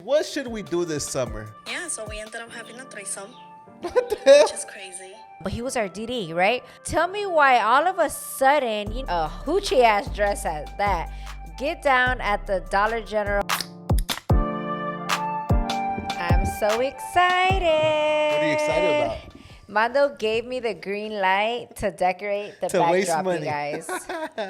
what should we do this summer? Yeah, so we ended up having a threesome, What the hell? which is crazy. But he was our DD, right? Tell me why all of a sudden, you know, a hoochie ass dress at that. Get down at the Dollar General. I'm so excited. What are you excited about? Mando gave me the green light to decorate the To waste backdrop, you money. guys.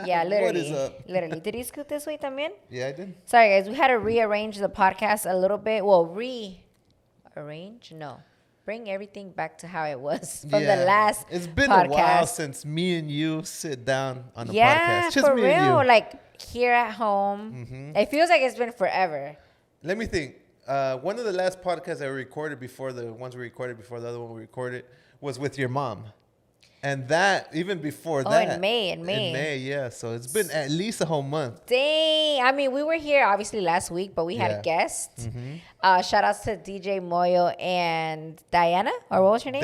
Yeah, literally. What is up? Literally. Did he scoot this way también? Yeah, I did. Sorry, guys. We had to rearrange the podcast a little bit. Well, rearrange? No. Bring everything back to how it was from the last It's been podcast. a while since me and you sit down on the Yeah, podcast. Just for me real. and you. Like here at home. It feels like it's been forever. Let me think. One of the last podcasts I recorded before the ones we recorded before the other one we recorded was with your mom. And that, even before that. In May. In May, yeah. So it's been at least a whole month. Dang. I mean, we were here obviously last week, but we had guests. Shout outs to DJ Moyo and Diana, or what was her name?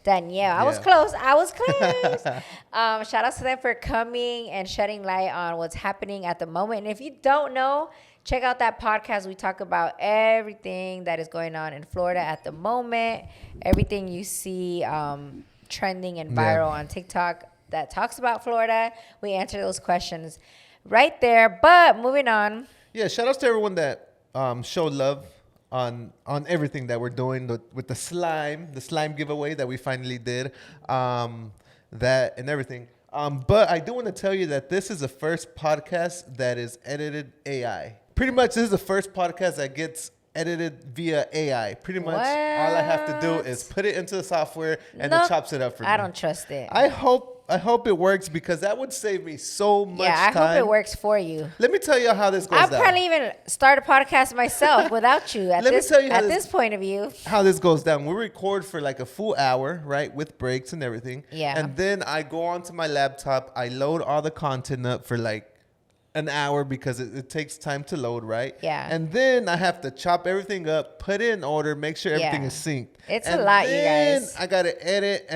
Danielle. I was close. Shout outs to them for coming and shedding light on what's happening at the moment. And if you don't know, check out that podcast. We talk about everything that is going on in Florida at the moment. Everything you see trending and viral on TikTok that talks about Florida. We answer those questions right there. But moving on. Yeah, shout outs to everyone that showed love on everything that we're doing with the slime giveaway that we finally did, that and everything. But I do want to tell you that this is the first podcast that is edited AI. Pretty much, this is the first podcast that gets edited via AI. Pretty much, all I have to do is put it into the software and it chops it up for me. I don't trust it. I hope it works because that would save me so much time. Yeah, I hope it works for you. Let me tell you how this goes I'll down. probably even start a podcast myself without you at this point of view. How this goes down. We record for like a full hour, right? With breaks and everything. Yeah. And then I go onto my laptop. I load all the content up for like an hour because it takes time to load, right? Yeah. And then I have to chop everything up, put it in order, make sure everything is synced. It's a lot, you guys. I got to edit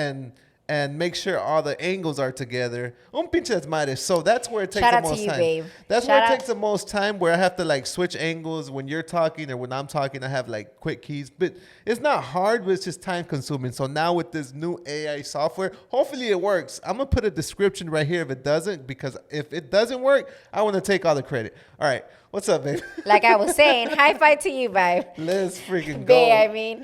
and make sure all the angles are together. Pinche desmadre. So that's where it takes the most time. Babe. That's where it takes the most time, where I have to like switch angles when you're talking or when I'm talking. I have like quick keys, but it's not hard, but it's just time consuming. So now with this new AI software, hopefully it works. I'm gonna put a description right here if it doesn't, because if it doesn't work, I want to take all the credit. All right. What's up, babe? Like I was saying, high five to you, babe. Let's freaking go. Babe,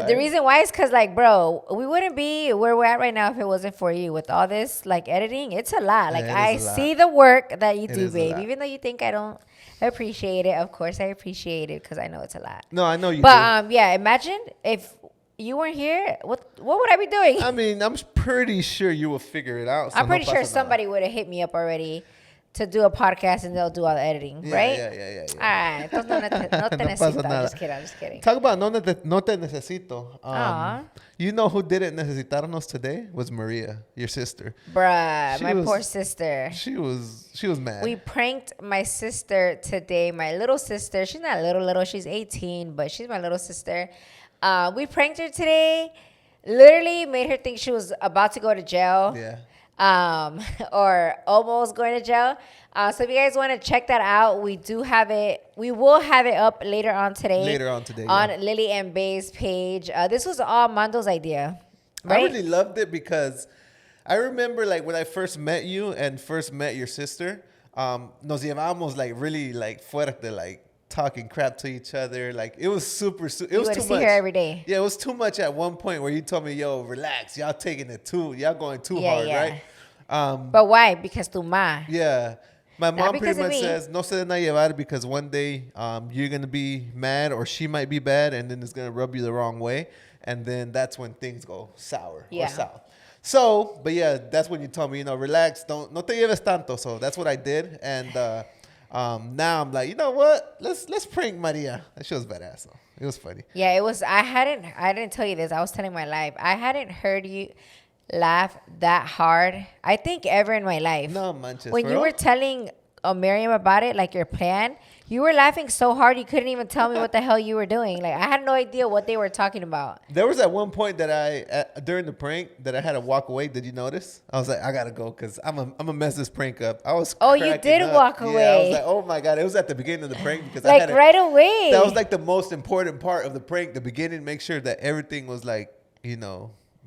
the reason why is because, like, bro, we wouldn't be where we're at right now if it wasn't for you. With all this, like, editing, it's a lot. Like, I see the work that you do, babe. Even though you think I don't appreciate it, of course I appreciate it because I know it's a lot. No, I know you do. But, yeah, imagine if you weren't here, what would I be doing? I mean, I'm pretty sure you will figure it out. So I'm pretty sure somebody would have hit me up already to do a podcast and they'll do all the editing, right? Yeah. All right. No te necesito. I'm just kidding. Talk about no te necesito. You know who didn't necesitarnos today? Was Maria, your sister. Bruh, poor sister. She was mad. We pranked my sister today, my little sister. She's not little, she's 18, but she's my little sister. We pranked her today. Literally made her think she was about to go to jail. Yeah. Or almost going to jail. So if you guys want to check that out, we will have it up later on today. On Lily and Bay's page. This was all Mando's idea, right? I really loved it because I remember like when I first met you and first met your sister, nos llevábamos like really like fuerte, like talking crap to each other. Like it was it was too much. See her every day. Yeah, it was too much at one point where you told me, yo, relax, y'all going too hard, right? But why? Because tu ma. Yeah. My mom pretty much me. says, no se den a llevar, because one day you're going to be mad or she might be bad and then it's going to rub you the wrong way. And then that's when things go sour or south. So, but yeah, that's when you told me, relax, no te lleves tanto. So that's what I did. And now I'm like, you know what? Let's prank Maria. That shit was badass though. It was funny. Yeah, it was. I didn't tell you this. I was telling my life. I hadn't heard you laugh that hard, I think, ever in my life. No manches. When you were telling Miriam about it, like your plan, You were laughing so hard you couldn't even tell me what the hell you were doing. Like, I had no idea what they were talking about. There was at one point that during the prank that I had to walk away. Did you notice? I was like, I gotta go because I'm gonna mess this prank up. I was. Oh, you did walk Yeah, away. I was like, oh my god, it was at the beginning of the prank because Like, I had right away. That was like the most important part of the prank. The beginning, make sure that everything was like,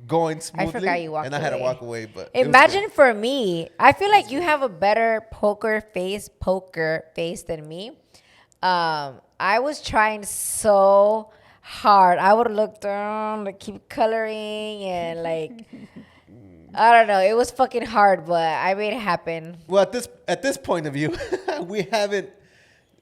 going smoothly. I forgot you walked and I had to away. walk away. But it was imagine good. for me, I feel like you have a better poker face than me. I was trying so hard. I would look down, like keep coloring and like I don't know. It was fucking hard, but I made it happen. Well, at this point of view,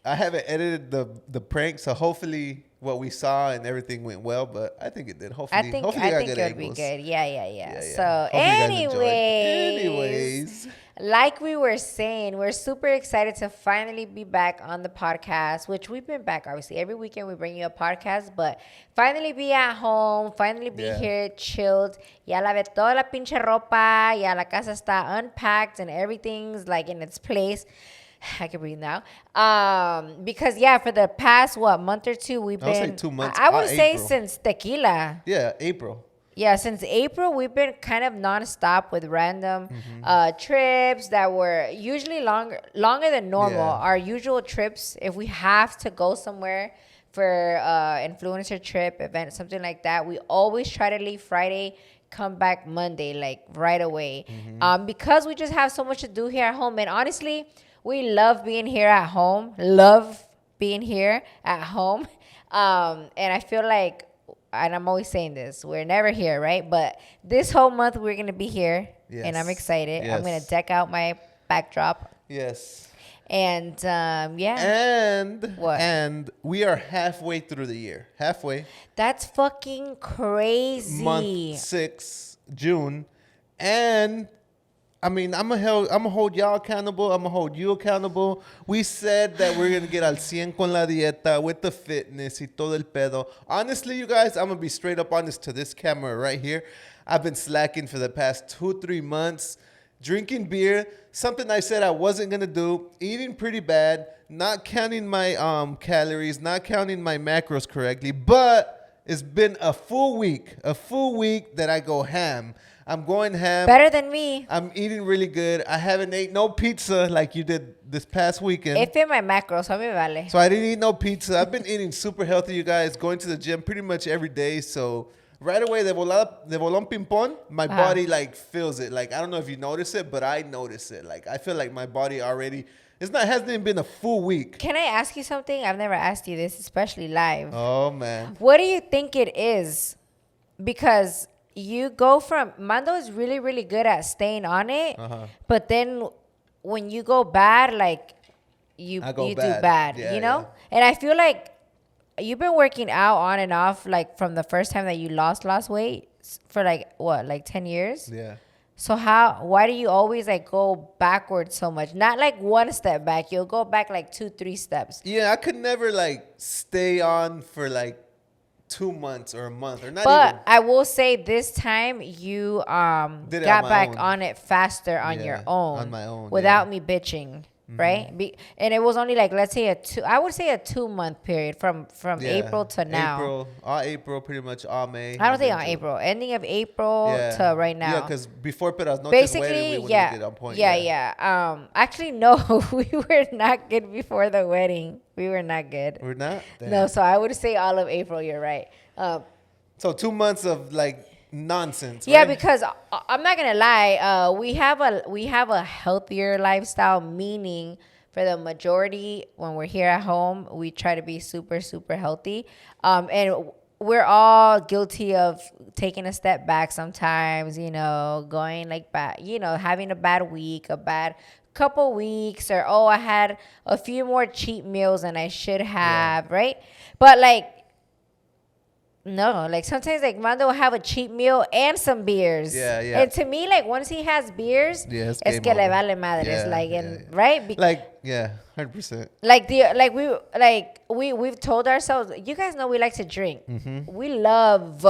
I haven't edited the prank, so hopefully what we saw and everything went well. But I think it did. Hopefully, I think got good it would be angles. good. Yeah. So, Hopefully you guys enjoyed. Anyways, like we were saying, we're super excited to finally be back on the podcast, which we've been back, obviously. Every weekend we bring you a podcast, but finally be at home, finally be here, chilled. Ya lavé toda la pinche ropa, ya la casa está unpacked and everything's like in its place. I can breathe now. Because for the past month or two we've been. I would say 2 months. I would say April. since tequila. Yeah, April. Yeah, since April, we've been kind of nonstop with random trips that were usually longer than normal. Yeah. Our usual trips, if we have to go somewhere for influencer trip, event, something like that, we always try to leave Friday, come back Monday, like right away. Because we just have so much to do here at home. And honestly, we love being here at home. And I feel like, and I'm always saying this, we're never here, right? But this whole month we're going to be here. Yes. And I'm excited. Yes. I'm going to deck out my backdrop. Yes. And And what? And we are halfway through the year. Halfway. That's fucking crazy. Month 6, June. And I mean, I'm gonna hold y'all accountable. I'm gonna hold you accountable. We said that we're gonna get al 100 con la dieta, with the fitness y todo el pedo. Honestly, you guys, I'm gonna be straight up honest to this camera right here. I've been slacking for the past 2-3 months, drinking beer, something I said I wasn't gonna do, eating pretty bad, not counting my calories, not counting my macros correctly. But it's been a full week that I go ham. I'm going ham. Better than me. I'm eating really good. I haven't ate no pizza like you did this past weekend. It fit my macros, so me vale. So I didn't eat no pizza. I've been eating super healthy, you guys. Going to the gym pretty much every day. So right away, de volón ping-pong, my body like feels it. Like, I don't know if you notice it, but I notice it. Like, I feel like my body already, hasn't even been a full week. Can I ask you something? I've never asked you this, especially live. Oh, man. What do you think it is? Because you go from, Mando is really, really good at staying on it. But then when you go bad, like you do bad, Yeah, you know? yeah. And I feel like you've been working out on and off, like from the first time that you lost weight for like 10 years? Yeah. So why do you always like go backwards so much? Not like one step back. You'll go back like 2-3 steps. Yeah, I could never like stay on for like 2 months or a month or not But even. I will say this time you Did it got on my back own. on it faster on Yeah, your own. on my own, Without me bitching. Right? And it was only like, let's say a 2-month period from Yeah. April to now. April, pretty much all May. I don't think and on then April. Ending of April Yeah. to right now. Yeah, because before Peras Noches Basically, wedding, we wouldn't get on point. Actually, no, we were not good before the wedding. We were not good. We're not? Damn. No, so I would say all of April. You're right. So 2 months of like nonsense. Yeah, right? because I'm not gonna lie. We have a healthier lifestyle. Meaning, for the majority, when we're here at home, we try to be super, super healthy. And we're all guilty of taking a step back sometimes. You know, going like bad. You know, having a bad week, a bad couple weeks, or I had a few more cheat meals than I should have. Right, but like. No, like sometimes like Mando will have a cheap meal and some beers. Yeah, yeah. And to me, like once he has beers, it's es game que le over. vale madres. Yeah, Like yeah, and yeah. right? 100%. We've told ourselves, you guys know we like to drink. Mm-hmm. We love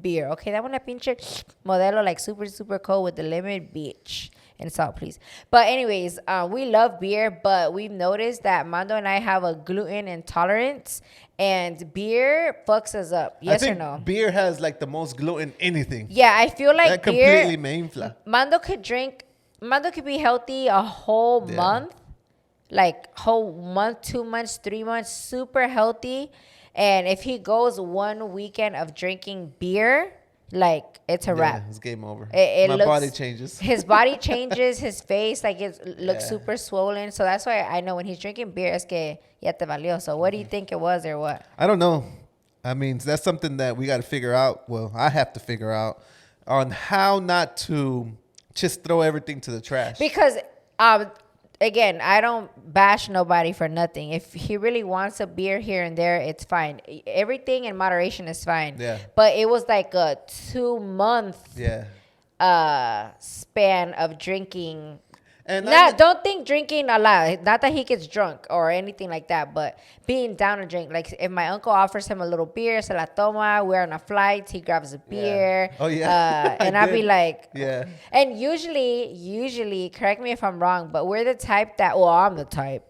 beer. Okay, that one a pinche modelo like super, super cold with the limit, bitch. and salt, please. But anyways, we love beer, but we've noticed that Mando and I have a gluten intolerance, and beer fucks us up. I Yes think or no? beer has like the most gluten anything. Yeah, I feel like That beer. completely me infla. Mando could be healthy a whole month, like whole month, 2 months, 3 months, super healthy. And if he goes one weekend of drinking beer, like it's a wrap. Yeah, it's game over. It My looks- body changes. His body changes, his face like it looks Yeah. super swollen. So that's why I know when he's drinking beer, es que ya te valió. So what do you think it was or what? I don't know. I mean, that's something that we got to figure out. Well, I have to figure out on how not to just throw everything to the trash. Because again, I don't bash nobody for nothing. If he really wants a beer here and there, it's fine. Everything in moderation is fine. Yeah. But it was like a 2 month Yeah. span of drinking. And Don't think drinking a lot. Not that he gets drunk or anything like that, but being down to drink. Like if my uncle offers him a little beer, se la toma. We're on a flight. He grabs a beer. Oh, yeah. And I I'll be did. like, Yeah. And usually, correct me if I'm wrong, but we're the type that. Well, I'm the type.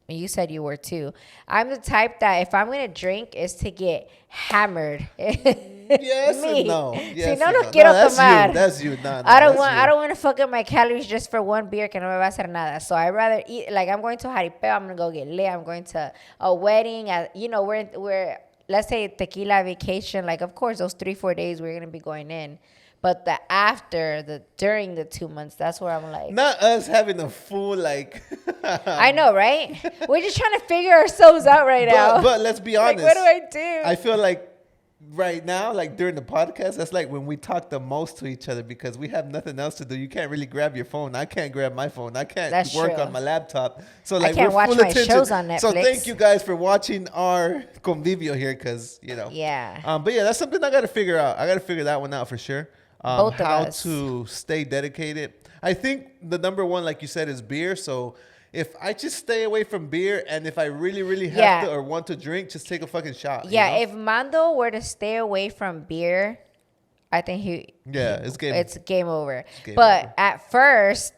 You said you were too. I'm the type that if I'm gonna drink, is to get hammered. Yes Me. and no. Si Yes no, and no no. quiero That's tomar. you. That's you. No, I don't that's want to fuck up my calories just for one beer que no me va a hacer nada. So I rather eat. Like I'm going to a jaripeo, I'm gonna go get lit. I'm going to a wedding. We're let's say tequila vacation. Like of course those 3-4 days we're gonna be going in. But during the 2 months, that's where I'm like, Not us having a full like. I know, right? We're just trying to figure ourselves out right now. But let's be like, honest. what do I do? I feel like right now, like during the podcast, that's like when we talk the most to each other because we have nothing else to do. You can't really grab your phone. I can't grab my phone. I can't That's work true. on my laptop. So like can't we're watch full my attention. shows on So Netflix. thank you guys for watching our convivio here because Yeah. But yeah, that's something I got to figure out. I got to figure that one out for sure. Both of how us. to stay dedicated. I think the number one, like you said, is beer. So if I just stay away from beer and if I really, really have to or want to drink, just take a fucking shot. Yeah, you know? if Mando were to stay away from beer, I think it's game over. game But over. at first,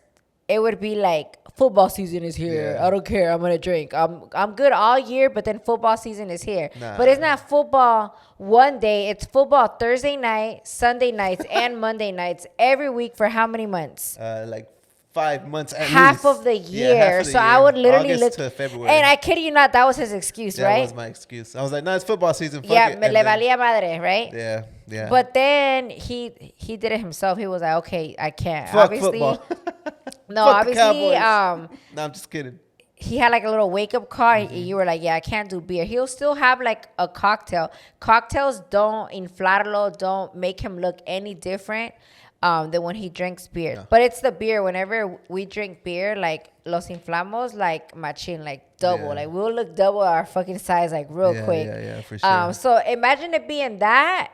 it would be like football season is here. Yeah. I don't care. I'm gonna drink. I'm good all year, but then football season is here. Nah. But it's not football one day. It's football Thursday night, Sunday nights, and Monday nights every week for how many months? Like 5 months at Half least. of the Yeah, year. half of the So I year. would literally August look. to February. And I kid you not, that was his excuse, that right? was my excuse. I was like, no, it's football season. Fuck Yeah, it. me And le then- valía madre, right? Yeah. But then he did it himself. He was like, okay, I can't. Fuck Obviously, football. no, Fuck the obviously, Cowboys. No, I'm just kidding. he had like a little wake up call. Mm-hmm. You were like, yeah, I can't do beer. He'll still have like a cocktail. Cocktails don't inflarlo, don't make him look any different than when he drinks beer. No. But it's the beer. Whenever we drink beer, like los inflamos, like machine, like double. Yeah. Like we'll look double our fucking size, like real quick. Yeah, for sure. So imagine it being that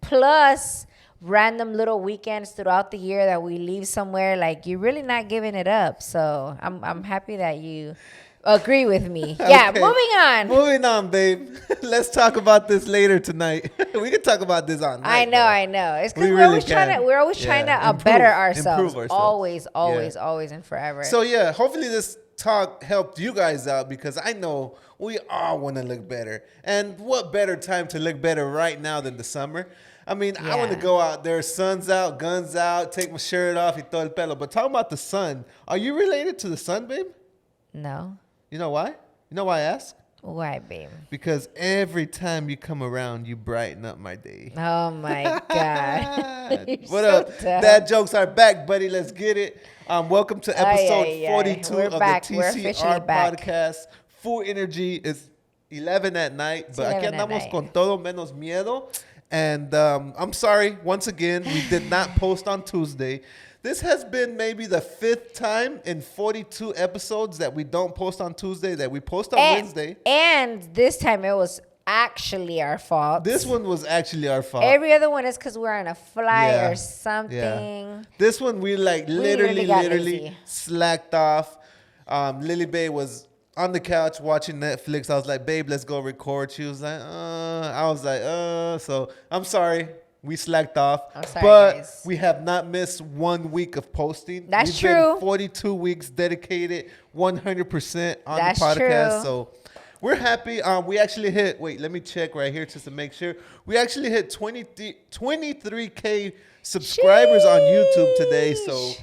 plus random little weekends throughout the year that we leave somewhere. Like you're really not giving it up. So I'm happy that you agree with me. Yeah, Okay. moving on. Moving on, babe. Let's talk about this later tonight. We can talk about this on night. I know. It's because We we're really always trying can. to trying to Improve- better ourselves. improve ourselves. Always and forever. So yeah, hopefully this talk helped you guys out because I know we all want to look better. And what better time to look better right now than the summer? I mean, I want to Yeah. go out there, sun's out, guns out, take my shirt off, y todo el pelo. But talking about the sun, are you related to the sun, babe? No. You know why? You know why I ask? Why, babe? Because every time you come around, you brighten up my day. Oh my God. You're What so up? dumb. Dad jokes are back, buddy. Let's get it. Welcome to episode Ay. 42 We're of back. the We're officially TCR back. podcast. Full energy is 11 at night, but aquí 11 at andamos night. con todo menos miedo. And I'm sorry, once again, we did not post on Tuesday. This has been maybe the 5th time in 42 episodes that we don't post on Tuesday, that we post on Wednesday. And this time it was actually our fault. This one was actually our fault. Every other one is because we're on a flight Yeah. or something. Yeah. This one we like literally got literally lazy. slacked off. Lily Bae was on the couch watching Netflix. I was like, babe, let's go record. She was like, I was like, so I'm sorry. We slacked off. I'm sorry, but guys. we have not missed 1 week of posting. That's We've true. Been 42 weeks dedicated 100% on That's the podcast. true. So we're happy. We actually hit, wait, let me check right here just to make sure. We actually hit 23K subscribers on YouTube today. So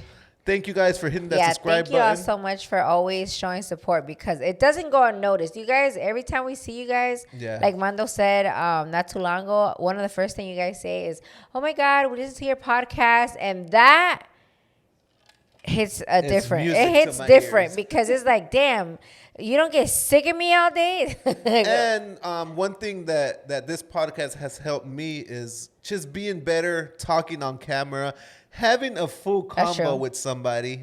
thank you guys for hitting that subscribe thank you all button. so much for always showing support because it doesn't go unnoticed. You guys, every time we see you guys, like Mando said not too long ago, one of the first things you guys say is, "Oh my God, we listen to your podcast," and that hits different. It hits different ears. Because it's like, damn, you don't get sick of me all day. And one thing that this podcast has helped me is just being better, talking on camera, having a full combo with somebody,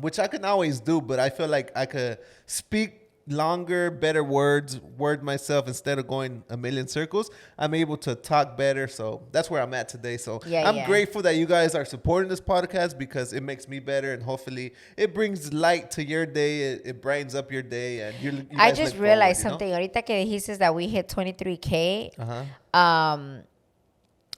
which I can always do, but I feel like I could speak longer, better word myself instead of going a million circles. I'm able to talk better, so that's where I'm at today. So I'm grateful that you guys are supporting this podcast because it makes me better, and hopefully it brings light to your day. It brightens up your day, and you I just realized something. Ahorita que dijiste that we hit 23K.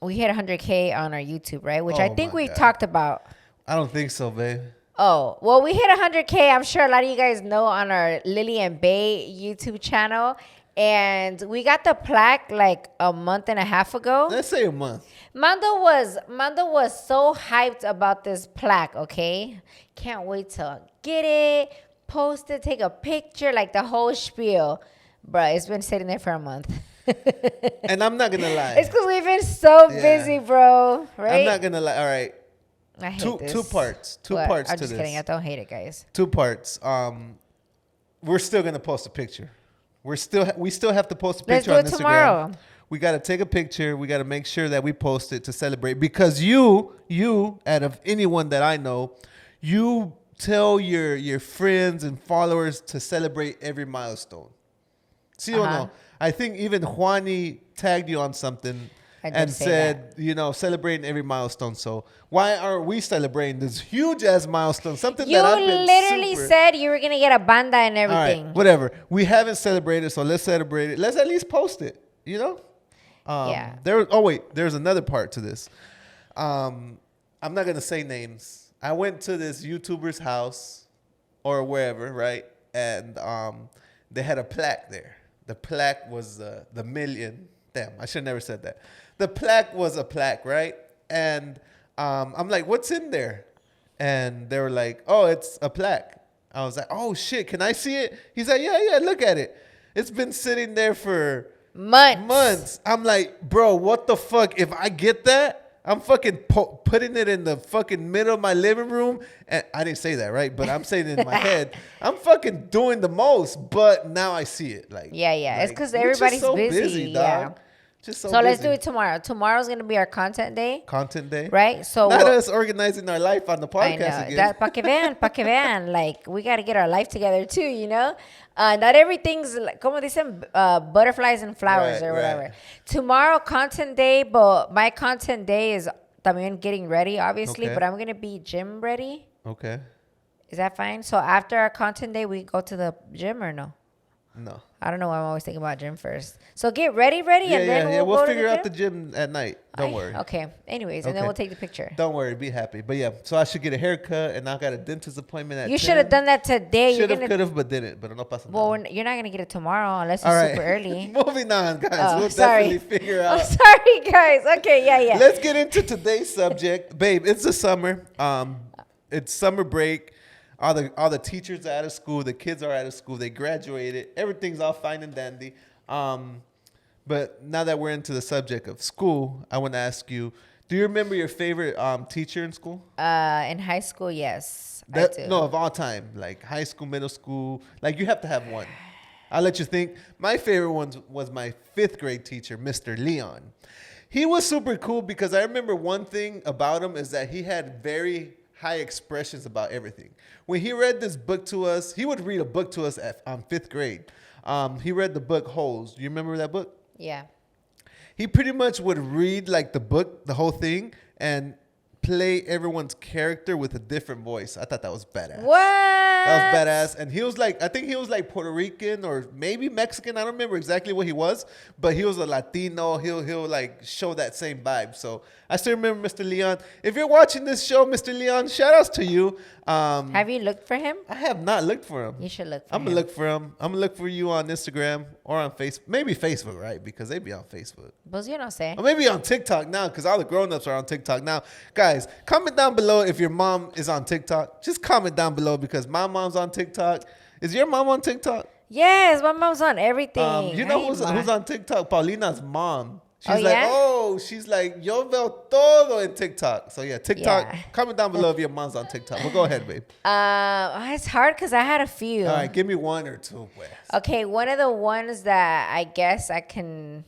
We hit 100K on our YouTube, right? Which I think we talked about. I don't think so, babe. Oh, well, we hit 100K. I'm sure a lot of you guys know on our Lily and Bay YouTube channel. And we got the plaque like a month and a half ago. Let's say a month. Mando was so hyped about this plaque, okay? Can't wait to get it, post it, take a picture, like the whole spiel. Bruh, it's been sitting there for a month. And I'm not going to lie. It's because we've been so busy, bro. Right? I'm not going to lie. All right. I hate this. Two parts. Two what? parts I'm to just this. kidding. I don't hate it, guys. 2 parts. We're still going to post a picture. We still have to post a picture on Instagram. Let's do it tomorrow. We got to take a picture. We got to make sure that we post it to celebrate because you, out of anyone that I know, you tell your friends and followers to celebrate every milestone. See or no? I think even Juani tagged you on something and said, celebrating every milestone. So why aren't we celebrating this huge ass milestone? Something that I've been You literally said you were going to get a banda and everything. All right, whatever. We haven't celebrated, so let's celebrate it. Let's at least post it, Yeah. There's another part to this. I'm not going to say names. I went to this YouTuber's house or wherever, right? And they had a plaque there. The plaque was the million. Damn, I should have never said that. The plaque was a plaque, right? And I'm like, what's in there? And they were like, oh, it's a plaque. I was like, oh, shit, can I see it? He's like, yeah, look at it. It's been sitting there for months. I'm like, bro, what the fuck? If I get that, I'm fucking putting it in the fucking middle of my living room. And I didn't say that, right? But I'm saying it in my head. I'm fucking doing the most, but now I see it. It's because everybody's so busy, dog. Yeah. Just so let's do it tomorrow. Tomorrow's going to be our content day. Right? So not us organizing our life on the podcast again. That, pa que vean. Like, we got to get our life together too, Not everything's, como dicen, butterflies and flowers or whatever. Right. Tomorrow, content day, but my content day is también getting ready, obviously, but I'm going to be gym ready. Okay. Is that fine? So after our content day, we go to the gym or no? No. I don't know why I'm always thinking about gym first. So get ready, and then we'll figure out the gym at night. Don't worry. Okay. Anyways, and then we'll take the picture. Don't worry. Be happy. But yeah, so I should get a haircut, and I got a dentist appointment at 10. You should have done that today. Should have, could have, but didn't. But no pasa nada. Well, you're not going to get it tomorrow unless it's super early. Moving on, guys. We'll definitely figure out. I'm sorry, guys. Okay, yeah. Let's get into today's subject. Babe, it's the summer. It's summer break. All the teachers are out of school. The kids are out of school. They graduated. Everything's all fine and dandy. But now that we're into the subject of school, I want to ask you, do you remember your favorite teacher in school? In high school, yes. I do. No, of all time. Like high school, middle school. Like you have to have one. I'll let you think. My favorite one was my 5th grade teacher, Mr. Leon. He was super cool because I remember one thing about him is that he had very high expressions about everything. When he read this book to us, he would read a book to us on 5th grade. He read the book Holes. Do you remember that book? Yeah. He pretty much would read like the book, the whole thing, and play everyone's character with a different voice. I thought that was badass. What? That was badass. And he was like, I think he was like Puerto Rican or maybe Mexican. I don't remember exactly what he was, but he was a Latino. He'll like show that same vibe. So I still remember Mr. Leon. If you're watching this show, Mr. Leon, shout outs to you. Have you looked for him? I have not looked for him. You should look for I'm him. gonna look for him. I'm gonna look for you on Instagram or on Facebook. Maybe Facebook, right? Because they be on Facebook. Pues yo no sé. Or maybe on TikTok now, because all the grown-ups are on TikTok now. Guys, comment down below if your mom is on TikTok. Just comment down below because my mom's on TikTok. Is your mom on TikTok? Yes, my mom's on everything. You know who's on TikTok? Paulina's mom. She's she's like, yo veo todo en TikTok. So yeah, TikTok. Yeah. Comment down below if your mom's on TikTok. Well, go ahead, babe. It's hard because I had a few. All right, give me one or two, pues. Okay, one of the ones that I guess I can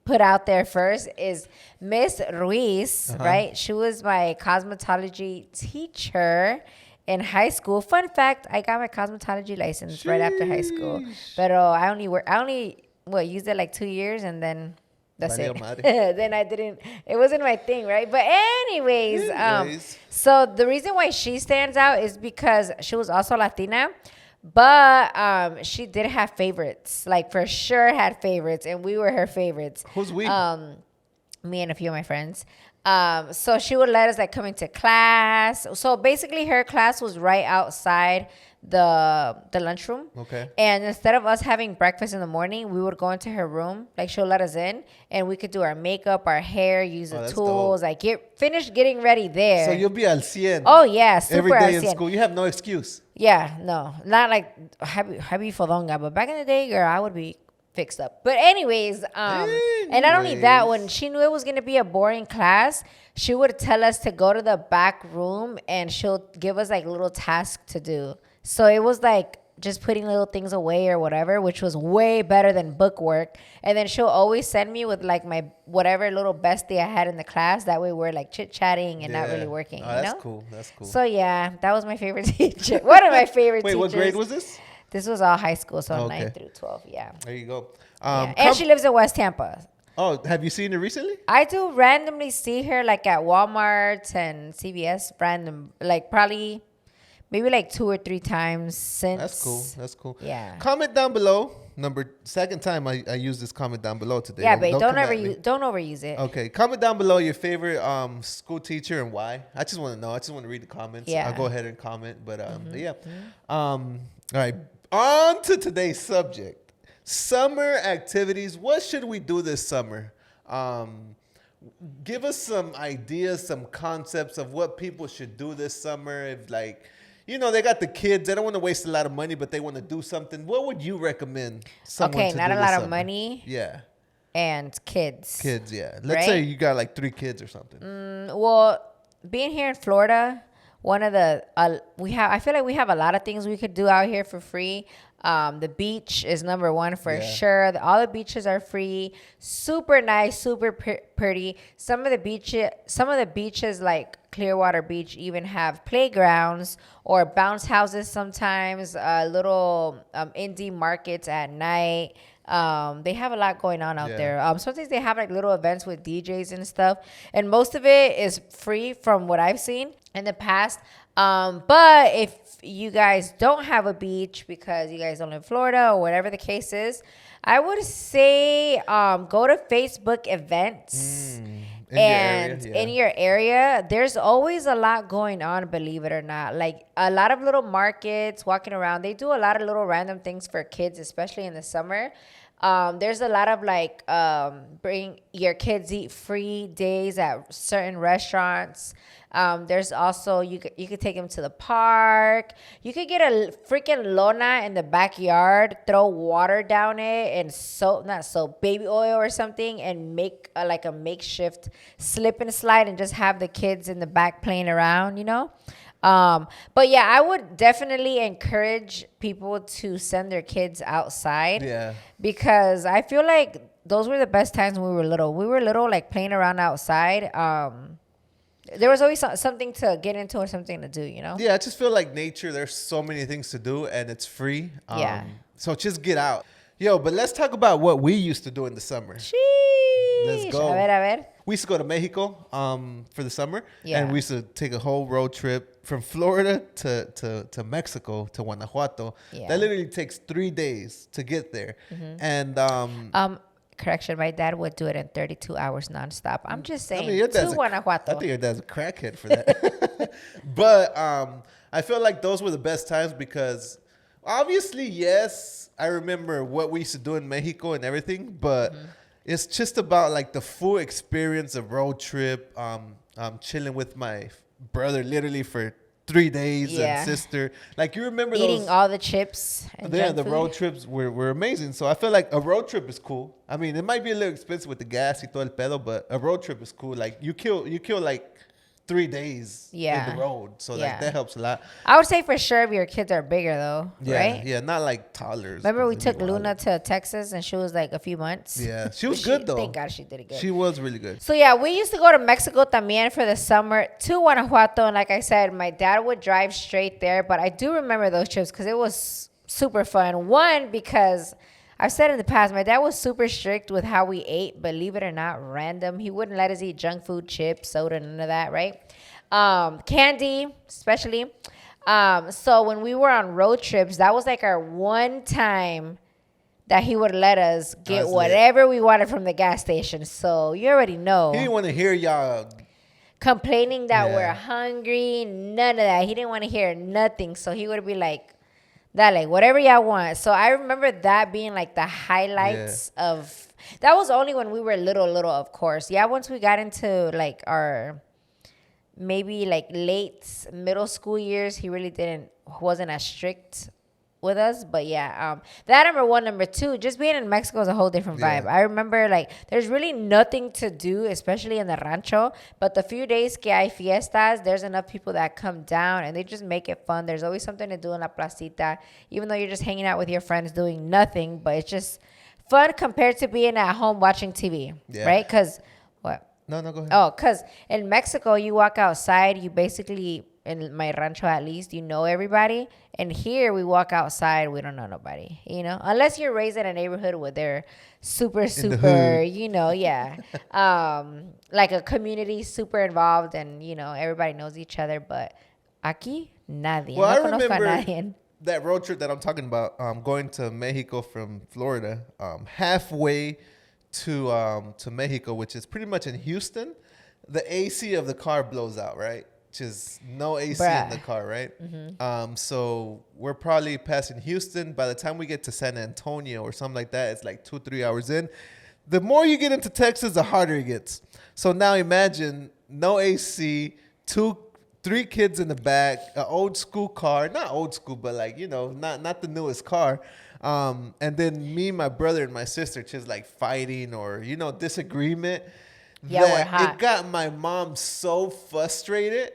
put out there first is Miss Ruiz, right? She was my cosmetology teacher in high school. Fun fact, I got my cosmetology license right after high school. But I only used it like 2 years and then that's it. Then I didn't, it wasn't my thing, right? But anyways, so the reason why she stands out is because she was also Latina, but she did have favorites, like for sure had favorites, and we were her favorites. Who's we? Me and a few of my friends. So she would let us like come into class. So basically her class was right outside the lunchroom. Okay. And instead of us having breakfast in the morning, we would go into her room. Like she'll let us in and we could do our makeup, our hair, use the tools, dope. Like finish getting ready there. So you'll be al 100. Oh yeah, super every day al 100. in school. You have no excuse. Yeah, no. Not like happy fodonga, but back in the day, girl, I would be fixed up. But anyways, and not only that, when she knew it was going to be a boring class, she would tell us to go to the back room and she'll give us like little tasks to do. So it was like just putting little things away or whatever, which was way better than book work. And then she'll always send me with like my whatever little bestie I had in the class. That way we're like chit-chatting and not really working. Oh, that's cool. That's cool. So yeah, that was my favorite teacher. One of my favorite teachers. Wait, what grade was this? This was all high school, so 9 through 12, yeah. There you go. Yeah. And she lives in West Tampa. Oh, have you seen her recently? I do randomly see her like at Walmart and CVS, random, like probably maybe like 2 or 3 times since. That's cool. That's cool. Yeah. Comment down below. Second time I use this comment down below today. Yeah, but don't overuse it. Okay. Comment down below your favorite school teacher and why. I just want to know. I just want to read the comments. Yeah. I'll go ahead and comment. But yeah. All right. On to today's subject. Summer activities. What should we do this summer? Give us some ideas, some concepts of what people should do this summer. If like, you know, they got the kids. They don't want to waste a lot of money, but they want to do something. What would you recommend someone to do not a this lot summer? of money. Yeah. And kids. Kids, yeah. Let's say you got like 3 kids or something. Well, being here in Florida, one of the I feel like we have a lot of things we could do out here for free. The beach is number one for sure. All the beaches are free, super nice, super pretty. Some of the beaches like Clearwater Beach even have playgrounds or bounce houses sometimes. Little indie markets at night. They have a lot going on out there. Sometimes they have like little events with DJs and stuff, and most of it is free from what I've seen in the past. But if you guys don't have a beach because you guys don't live in Florida or whatever the case is, I would say go to Facebook events. In your area, there's always a lot going on, believe it or not. Like a lot of little markets walking around. They do a lot of little random things for kids, especially in the summer. There's a lot of like bring your kids eat free days at certain restaurants. There's also you could take them to the park. You could get a freaking lona in the backyard, throw water down it and baby oil or something, and make like a makeshift slip and slide and just have the kids in the back playing around, you know. But yeah, I would definitely encourage people to send their kids outside. Yeah. Because I feel like those were the best times when we were little. We were little, like playing around outside. There was always something to get into or something to do, you know? Yeah, I just feel like nature, there's so many things to do and it's free. So just get out. Yo, but let's talk about what we used to do in the summer. Sheesh. Let's go. A ver. We used to go to Mexico for the summer, Yeah. and we used to take a whole road trip from Florida to Mexico, to Guanajuato. Yeah. That literally takes 3 days to get there. And Correction, my dad would do it in 32 hours nonstop. I'm just saying, your dad's to I Guanajuato. think your dad's a crackhead for that. But I feel like those were the best times because obviously, yes, I remember what we used to do in Mexico and everything, but it's just about like the full experience of road trip, chilling with my brother literally for 3 days Yeah. and sister. Like you remember Eating those? all the chips and Yeah, junk the food. road trips were amazing. So I feel like a road trip is cool. I mean, it might be a little expensive with the gas y todo el pedo, but a road trip is cool. Like you kill like 3 days Yeah. in the road. So like Yeah. that helps a lot. I would say for sure if your kids are bigger though, Yeah, right? yeah, not like toddlers. Remember we 'cause it'd took be wild. Luna to Texas and she was like a few months. Yeah, she was But good though. Thank God she did it good. She was really good. So yeah, we used to go to Mexico también for the summer to Guanajuato, and like I said, my dad would drive straight there. But I do remember those trips because it was super fun. One, because I've said in the past, my dad was super strict with how we ate. Believe it or not, random. He wouldn't let us eat junk food, chips, soda, none of that. Right? Candy, especially. So when we were on road trips, that was like our one time that he would let us get That's lit. whatever we wanted from the gas station. So you already know. He didn't want to hear y'all. Complaining that Yeah. we're hungry, none of that. He didn't want to hear nothing. So he would be like, dale, whatever y'all want. So I remember that being like the highlights of, that was only when we were little, of course. Yeah, once we got into like our maybe like late middle school years, he really wasn't as strict with us. But yeah, that number one. Number two, just being in Mexico is a whole different vibe. Yeah. I remember like there's really nothing to do, especially in the rancho, but the few days que hay fiestas, there's enough people that come down and they just make it fun. There's always something to do in la placita, even though you're just hanging out with your friends doing nothing, but it's just fun compared to being at home watching TV. Yeah. Right? Because what? No, go ahead. Oh, because in Mexico, you walk outside, you basically, in my rancho at least, you know everybody. And here we walk outside, we don't know nobody, you know? Unless you're raised in a neighborhood where they're super, you know, yeah. Like a community super involved and, you know, everybody knows each other. But aquí, nadie. Well, no I conozco a remember nadie. that road trip that I'm talking about, going to Mexico from Florida, halfway to Mexico, which is pretty much in Houston, the AC of the car blows out, right? Which is no AC in the car, right? So we're probably passing Houston. By the time we get to San Antonio or something like that, it's like 2-3 hours in. The more you get into Texas, the harder it gets. So now imagine no AC, 3 kids in the back, an old school car, not old school, but like, you know, not the newest car. And then me, my brother, and my sister just like fighting or, you know, disagreement. Yeah, that we're hot. It got my mom so frustrated.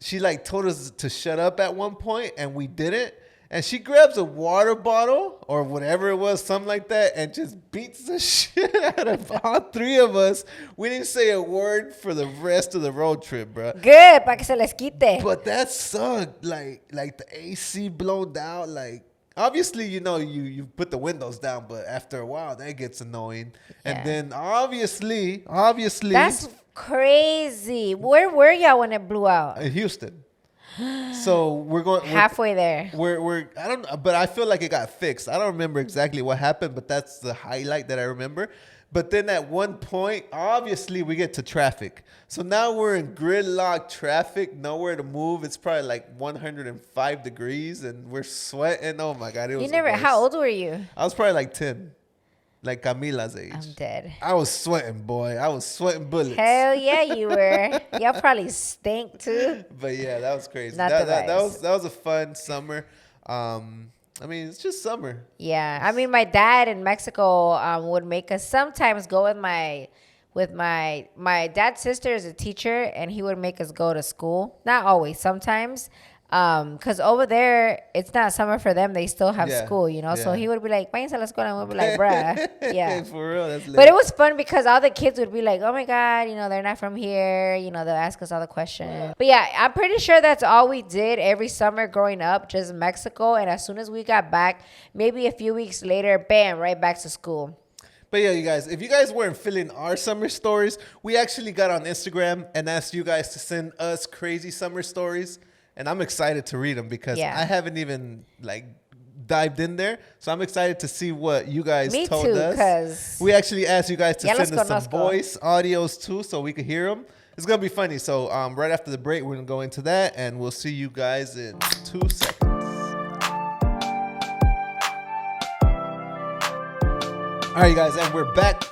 She like told us to shut up at one point and we didn't. And she grabs a water bottle or whatever it was, something like that, and just beats the shit out of all 3 of us. We didn't say a word for the rest of the road trip, bro. Good, para que se les quite. But that sucked. Like the AC blown out. Like obviously, you know, you put the windows down, but after a while that gets annoying. Yeah. And then obviously, That's crazy. Where were y'all when it blew out? in Houston. So we're going Halfway there. We're I don't, but I feel like it got fixed. I don't remember exactly what happened, but that's the highlight that I remember. But then at one point, obviously we get to traffic. So now we're in gridlock traffic, nowhere to move. It's probably like 105 degrees and we're sweating. Oh my God. It was the worst. How old were you? I was probably like 10, like Camila's age. I'm dead. I was sweating, boy. I was sweating bullets. Hell yeah, you were. Y'all probably stink too. But yeah, that was crazy. Not That, the that, that vibes. was a fun summer. I mean, it's just summer. Yeah, I mean, my dad in Mexico would make us sometimes go with my dad's sister is a teacher, and he would make us go to school. Not always, sometimes. Because over there, it's not summer for them. They still have Yeah, school, you know? So yeah. he would be like, váyanse a la escuela. And we'd be like, bruh. Yeah. For real, that's lit. But it was fun because all the kids would be like, oh my God, you know, they're not from here. You know, they'll ask us all the questions. But yeah, I'm pretty sure that's all we did every summer growing up, just Mexico. And as soon as we got back, maybe a few weeks later, bam, right back to school. But yeah, you guys, if you guys weren't feeling our summer stories, we actually got on Instagram and asked you guys to send us crazy summer stories. And I'm excited to read them because Yeah. I haven't even like dived in there. So I'm excited to see what you guys Me told too, us. 'cause We actually asked you guys to ya los send us some conozco. voice audios too so we could hear them. It's going to be funny. So right after the break, we're going to go into that and we'll see you guys in 2 seconds. All right, you guys, and we're back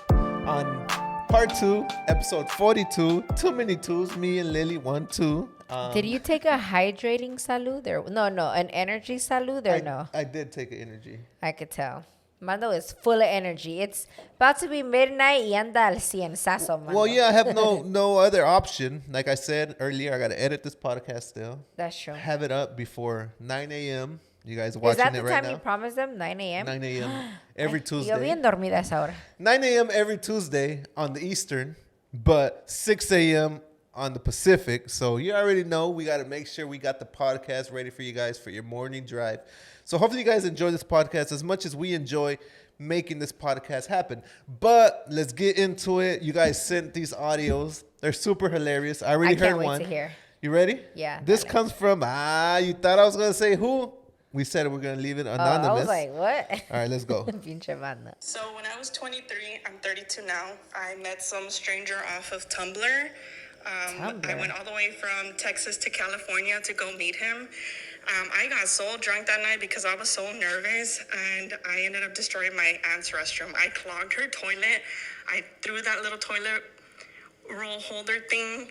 on part 2, episode 42. Too many twos, me and Lily, 1, 2. Did you take a hydrating salud? No, an energy salud or no? I did take an energy. I could tell. Mando is full of energy. It's about to be midnight y anda al cienzazo, Mando. Well, yeah, I have no other option. Like I said earlier, I got to edit this podcast still. That's true. Have it up before 9 a.m. You guys Is watching that it the right time now? you promised them? 9 a.m.? 9 a.m. every Yo Tuesday. bien dormida a esa hora. 9 a.m. every Tuesday on the Eastern, but 6 a.m. on the Pacific. So you already know we got to make sure we got the podcast ready for you guys for your morning drive. So hopefully you guys enjoy this podcast as much as we enjoy making this podcast happen. But let's get into it. You guys sent these audios. They're super hilarious. I already I can't heard wait one. to hear. You ready? Yeah, This dale. comes from, you thought I was going to say who? We said we're going to leave it anonymous. I was like, what? All right, let's go. Pinche banda. So when I was 23, I'm 32 now, I met some stranger off of Tumblr. Tumblr. I went all the way from Texas to California to go meet him. I got so drunk that night because I was so nervous, and I ended up destroying my aunt's restroom. I clogged her toilet. I threw that little toilet roll holder thing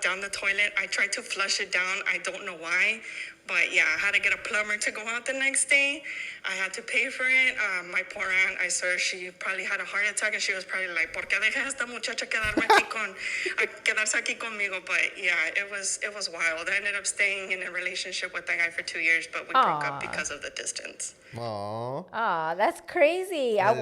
down the toilet. I tried to flush it down. I don't know why. But yeah, I had to get a plumber to go out the next day. I had to pay for it. My poor aunt, I swear, she probably had a heart attack, and she was probably like, ¿por qué dejas a esta muchacha quedarse aquí conmigo? But yeah, it was wild. I ended up staying in a relationship with that guy for 2 years, but we broke up because of the distance. Aww. Aw, that's crazy. That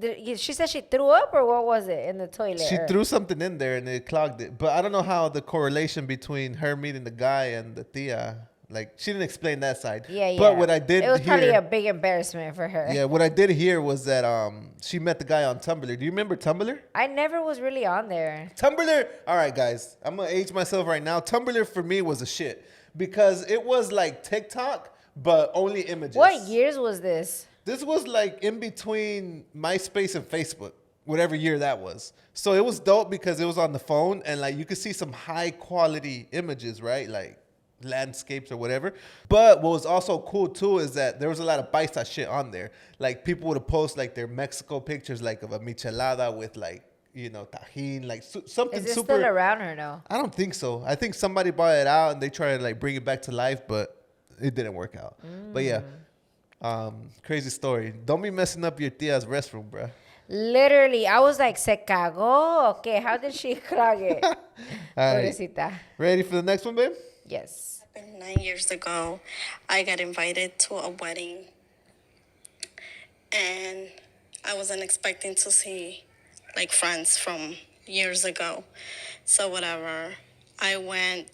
is- She said she threw up, or what was it in the toilet? She Or- threw something in there and it clogged it. But I don't know how the correlation between her meeting the guy and the tia. Like, she didn't explain that side. Yeah. But what I did It was hear, probably a big embarrassment for her. yeah, what I did hear was that she met the guy on Tumblr. Do you remember Tumblr? I never was really on there. Tumblr, all right, guys, I'm going to age myself right now. Tumblr for me was a shit because it was like TikTok, but only images. What years was this? This was like in between MySpace and Facebook, whatever year that was. So it was dope because it was on the phone and like you could see some high quality images, right? Like landscapes or whatever. But what was also cool too is that there was a lot of paisa shit on there. Like people would post like their Mexico pictures, like of a michelada with like, you know, tajin, like something Is this super. still around or no? I don't think so. I think somebody bought it out and they tried to like bring it back to life, but it didn't work out. But yeah, crazy story. Don't be messing up your tia's restroom, bruh. Literally, I was like, ¿se cagó? Okay, how did she clog it? All right. Pobrecita. Ready for the next one, babe? Yes. 9 years ago, I got invited to a wedding, and I wasn't expecting to see like friends from years ago. So whatever, I went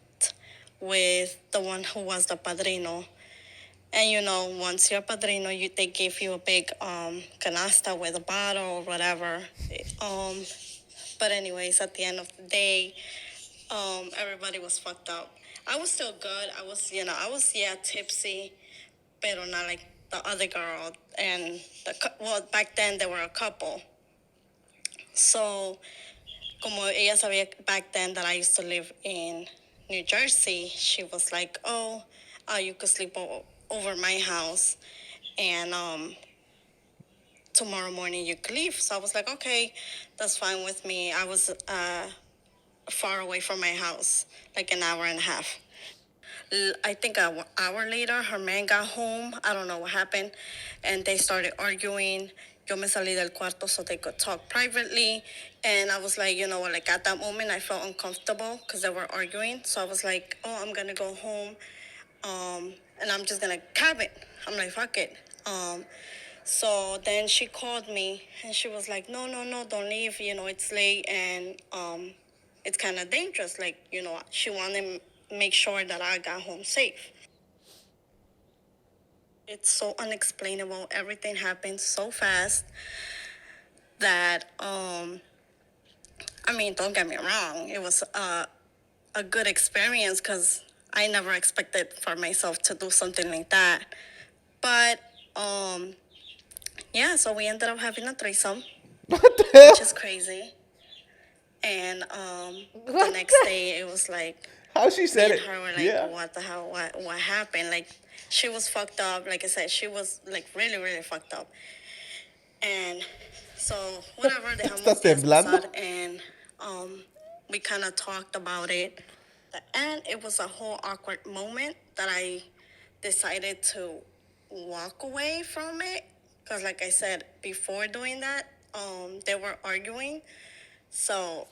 with the one who was the padrino. And you know, once you're padrino, they give you a big canasta with a bottle or whatever. But anyways, at the end of the day, everybody was fucked up. I was still good. I was tipsy, but not like the other girl. And back then they were a couple. So, como ella sabía back then that I used to live in New Jersey, she was like, "Oh, you could sleep over my house, and tomorrow morning you could leave." So I was like, "Okay, that's fine with me." I was far away from my house, like an hour and a half. I think an hour later, her man got home. I don't know what happened. And they started arguing. Yo me salí del cuarto so they could talk privately. And I was like, you know what, like at that moment, I felt uncomfortable because they were arguing. So I was like, oh, I'm going to go home. And I'm just going to cab it. I'm like, fuck it. So then she called me and she was like, no, don't leave. You know, it's late and it's kind of dangerous. Like, you know, she wanted to make sure that I got home safe. It's so unexplainable. Everything happened so fast. that, I mean, don't get me wrong, it was a good experience because I never expected for myself to do something like that. But, yeah, so we ended up having a threesome, What the hell? which is crazy. And the next day, it was like, How she me said and it? her were like, Yeah. what the hell? What happened? Like, she was fucked up. Like I said, she was like really, really fucked up. And so whatever, Está dejamos de temblando. pasar, and we kind of talked about it. And it was a whole awkward moment that I decided to walk away from it. Because like I said, before doing that, they were arguing. So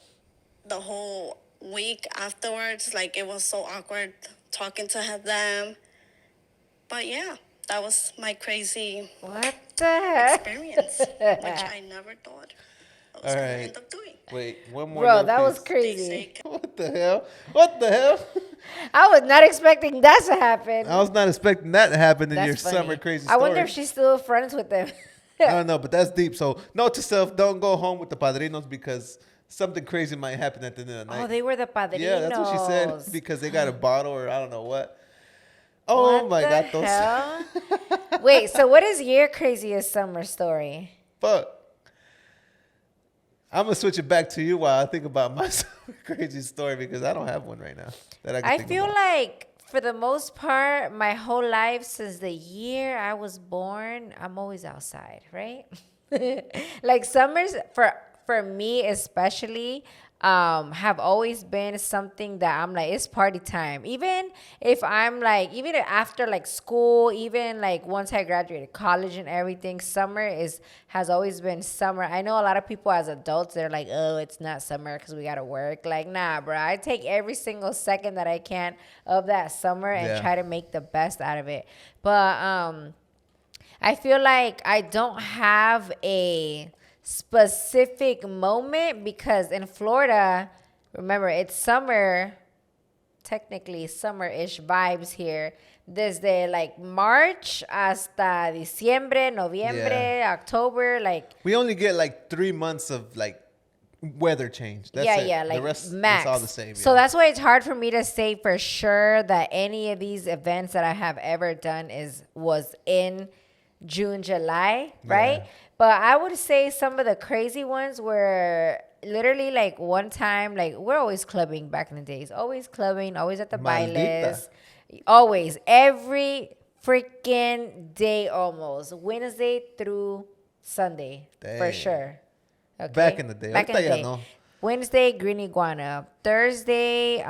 the whole week afterwards, like it was so awkward talking to them. But yeah, that was my crazy What the heck? experience, which I never thought I was All going to right. end up doing. Wait, one more. Bro, little that was piece. They crazy. say, What the hell? What the hell? I was not expecting that to happen. I was not expecting that to happen in That's your funny. summer crazy I story. wonder if she's still friends with them. I don't know, but that's deep. So, note to self: don't go home with the padrinos because something crazy might happen at the end of the night. Oh, they were the padrinos. Yeah, that's what she said because they got a bottle or I don't know what. Oh What my the God, those hell? Wait, so what is your craziest summer story? fuck. I'm gonna switch it back to you while I think about my summer crazy story because I don't have one right now that I can I think feel about. like for the most part, my whole life since the year I was born, I'm always outside, right? Like summers for me especially have always been something that I'm like it's party time. Even if I'm like even after like school, even like once I graduated college and everything, summer is has always been summer. I know a lot of people as adults they're like, "Oh, it's not summer cuz we got to work." Like, nah, bro. I take every single second that I can of that summer and Yeah. try to make the best out of it. But I feel like I don't have a specific moment because in Florida, remember, it's summer, technically summer-ish vibes here. Desde like March hasta diciembre, noviembre, October, like We only get like 3 months of like weather change. That's it. like the rest max. it's all the same. So yeah. that's why it's hard for me to say for sure that any of these events that I have ever done was in June, July, right? Yeah. But I would say some of the crazy ones were literally like one time, like we're always clubbing back in the days, always clubbing, always at the Maldita. bailes, always, every freaking day almost, Wednesday through Sunday, for Damn. sure. Okay? Back in the day. Back in Ahorita the ya day. no. Wednesday, Green Iguana. Thursday,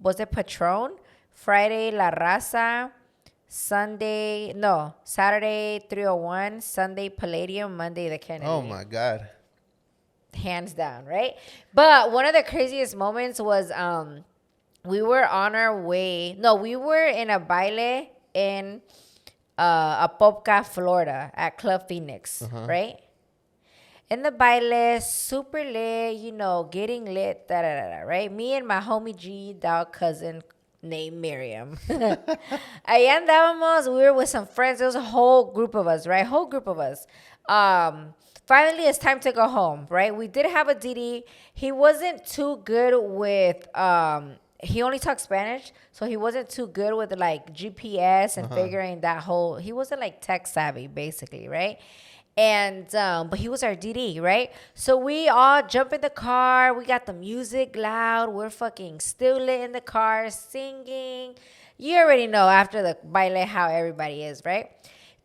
was it Patron? Friday, La Raza. Saturday 301, Sunday Palladium, Monday the Kennedy. Oh my God. Hands down, right? But one of the craziest moments was we were on our way. No, we were in a baile in Apopka, Florida at Club Phoenix, right? In the baile, super lit, getting lit, right? Me and my homie G, dog cousin named Miriam. Ahí andábamos. We were with some friends. There was a whole group of us, right? Whole group of us. Finally, it's time to go home, right? We did have a DD. He wasn't too good with, he only talked Spanish, so he wasn't too good with like GPS and figuring that whole, he wasn't like tech savvy, basically, right? And but he was our DD, right? So we all jump in the car. We got the music loud. We're fucking still lit in the car, singing. You already know after the baile how everybody is, right?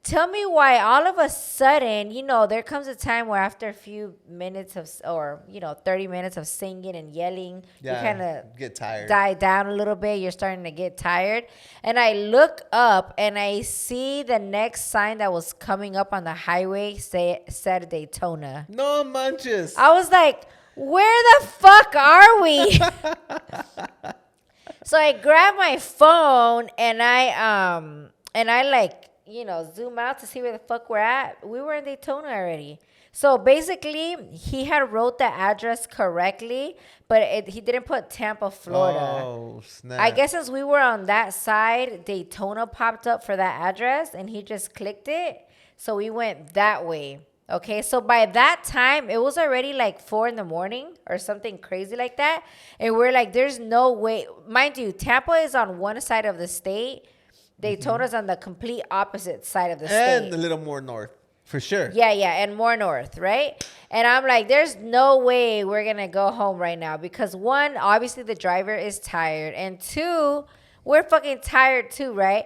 Tell me why all of a sudden, there comes a time where after a few minutes of, or 30 minutes of singing and yelling, you kind of get tired. die down a little bit. You're starting to get tired. And I look up and I see the next sign that was coming up on the highway said Daytona. No manches. I was like, where the fuck are we? So I grab my phone and I like, zoom out to see where the fuck we're at. We were in Daytona already. So basically, he had wrote the address correctly, but he didn't put Tampa, Florida. Oh, snap. I guess since we were on that side, Daytona popped up for that address, and he just clicked it. So we went that way. Okay, so by that time, it was already like 4 in the morning or something crazy like that. And we're like, there's no way. Mind you, Tampa is on one side of the state. Daytona's on the complete opposite side of the And state. a little more north, for sure. Yeah, and more north, right? And I'm like, there's no way we're gonna go home right now because one, obviously the driver is tired, and two, we're fucking tired too, right?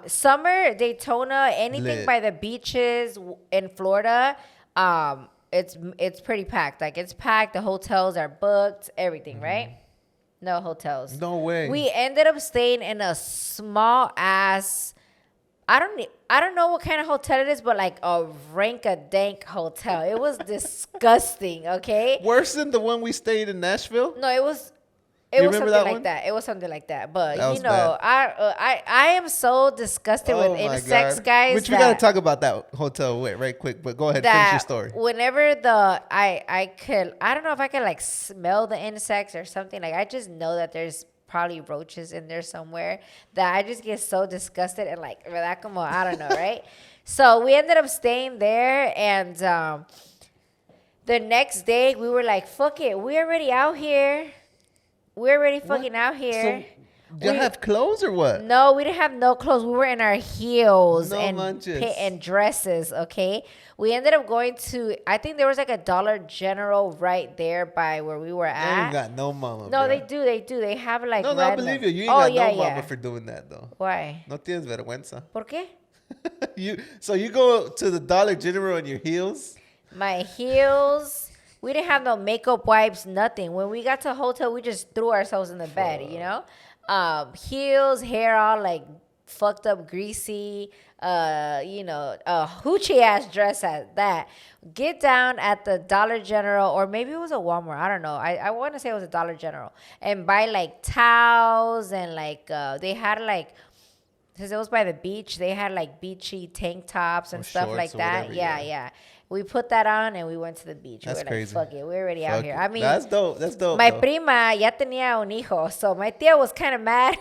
Summer, Daytona, anything Lit. by the beaches in Florida, it's pretty packed. Like it's packed. The hotels are booked. Everything, right? No hotels. No way. We ended up staying in a small ass. I don't know what kind of hotel it is, but like a rank-a-dank hotel. It was disgusting. Okay. Worse than the one we stayed in Nashville? No, it was. You It was remember something that like one? that. It was something like that. But That was you know, I am so disgusted Oh with my insects, God. guys. Which we got to talk about that hotel right quick. But go ahead, finish your story. Whenever I don't know if I could like smell the insects or something. Like I just know that there's probably roaches in there somewhere that I just get so disgusted and like I don't know, right? So we ended up staying there, and the next day we were like, fuck it, we're already out here. We're already fucking out here. So, do you have clothes or what? No, we didn't have no clothes. We were in our heels No and manches. and dresses, okay? We ended up going to, I think there was like a Dollar General right there by where we were They at. ain't got no mama. No, bro. they do. They have like No, I random- believe you. You ain't Oh, got yeah, no mama yeah. for doing that, though. Why? No tienes vergüenza. ¿Por qué? So you go to the Dollar General in your heels? My heels. We didn't have no makeup wipes, nothing. When we got to the hotel, we just threw ourselves in the bed, you know? Heels, hair all like fucked up, greasy, hoochie ass dress at that. Get down at the Dollar General, or maybe it was a Walmart. I don't know. I want to say it was a Dollar General, and buy like towels and like they had like. Because it was by the beach, they had like beachy tank tops and Or stuff shorts like or that. whatever, Yeah, yeah. yeah. We put that on and we went to the beach. That's we were crazy. like, fuck it, we're already out Fuck here. it. I mean, That's dope. That's dope. my though. prima ya tenía un hijo, so my tia was kind of mad.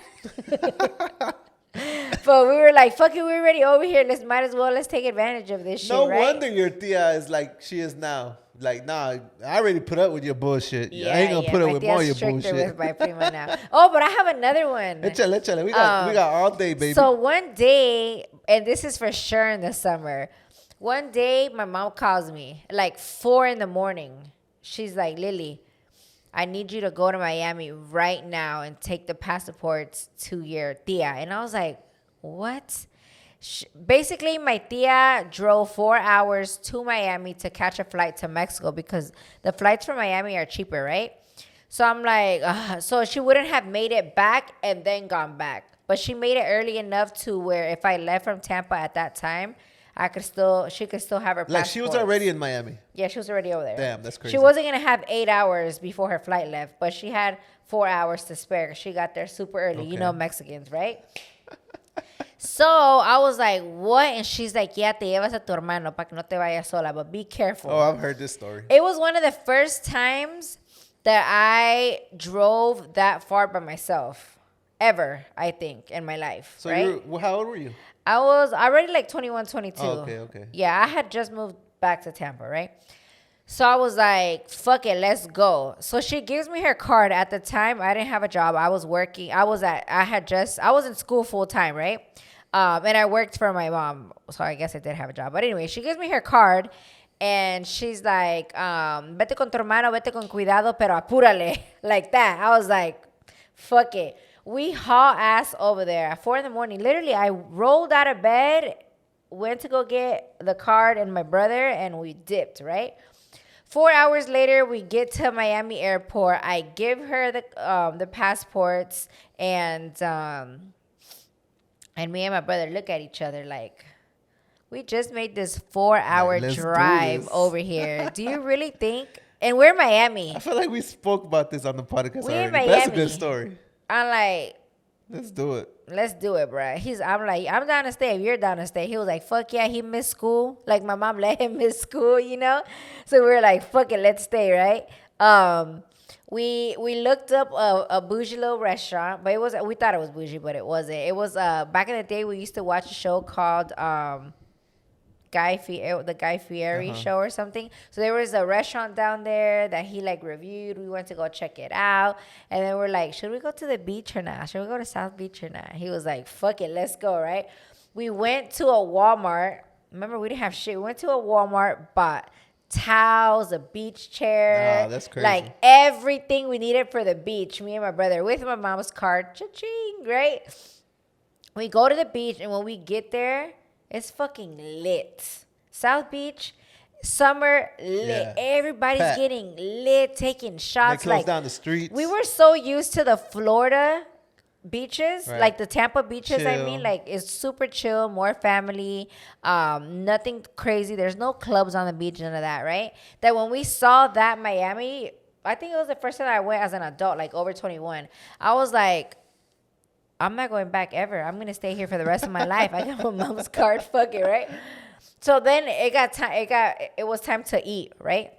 But we were like, fuck it, we're already over here. Let's take advantage of this shit, No right? wonder your tia is like she is now. Like, nah, I already put up with your bullshit. I ain't gonna put up my with more of tia's your stricter bullshit. with my prima now. Oh, but I have another one. Échale. We got all day, baby. So one day, and this is for sure in the summer, one day my mom calls me like 4 in the morning. She's like, Lily, I need you to go to Miami right now and take the passports to your tia. And I was like, what? Basically, my tia drove 4 hours to Miami to catch a flight to Mexico because the flights from Miami are cheaper, right? So I'm like, so she wouldn't have made it back and then gone back. But she made it early enough to where if I left from Tampa at that time, she could still have her passport. like she was already in Miami. Yeah, she was already over there. Damn, that's crazy. She wasn't going to have 8 hours before her flight left, but she had 4 hours to spare. She got there super early. Okay. You know Mexicans, right? So I was like, what? And she's like, yeah, te llevas a tu hermano para que no te vayas sola, but be careful. Oh, I've heard this story. It was one of the first times that I drove that far by myself ever, I think, in my life. So right? how old were you? I was already like 21, 22. Oh, okay. Yeah, I had just moved back to Tampa, right? So I was like, fuck it, let's go. So she gives me her card. At the time, I didn't have a job. I was working. I was in school full time, right? And I worked for my mom. So I guess I did have a job. But anyway, she gives me her card. And she's like, vete con tu hermano, vete con cuidado, pero apúrale. Like that. I was like, fuck it. We haul ass over there at 4 in the morning. Literally, I rolled out of bed, went to go get the card and my brother, and we dipped, right? 4 hours later, we get to Miami Airport. I give her the passports, and me and my brother look at each other like, we just made this 4-hour Let's do drive this. over here. Do you really think? And we're in Miami. I feel like we spoke about this on the podcast We in already. That's a Miami. good story. I'm like, Let's do it. let's do it, bro. I'm like, I'm down to stay if you're down to stay. He was like, fuck yeah, he missed school. Like my mom let him miss school, you know? So we were like, fuck it, let's stay, right? We looked up a bougie little restaurant, but we thought it was bougie, but it wasn't. It was back in the day we used to watch a show called Guariz the Guy Fieri show or something. So there was a restaurant down there that he like reviewed. We went to go check it out, and then we're like, should we go to the beach or not? Should we go to South Beach or not? He was like, fuck it, let's go, right? We went to a Walmart. Remember, we didn't have shit. We went to a Walmart, bought towels, a beach chair. Oh, that's crazy. Like everything we needed for the beach. Me and my brother with my mom's card. Cha-ching, right? We go to the beach, and when we get there, it's fucking lit. South Beach, summer lit. Yeah. Everybody's Packed. getting lit, taking shots. They close like down the streets. we were so used to the Florida beaches, Right. like the Tampa beaches. I Chill. mean, like it's super chill, more family, nothing crazy. There's no clubs on the beach, none of that, right? That when we saw that Miami, I think it was the first time I went as an adult, like over 21. I was like, I'm not going back ever. I'm gonna stay here for the rest of my life. I got my mom's card, fuck it, right? So then it was time to eat, right?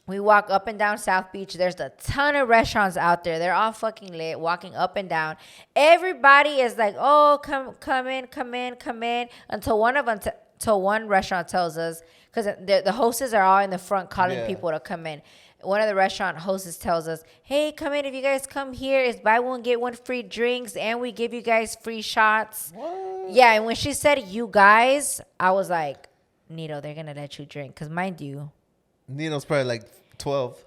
We walk up and down South Beach. There's a ton of restaurants out there. They're all fucking lit, walking up and down. Everybody is like, oh, come in. Until one restaurant tells us, because the hostess are all in the front calling people to come in. One of the restaurant hostess tells us, hey, come in. If you guys come here, it's buy one, get one free drinks, and we give you guys free shots. What? Yeah, and when she said you guys, I was like, Nito, they're going to let you drink. Because mind you, Nino's probably like 12.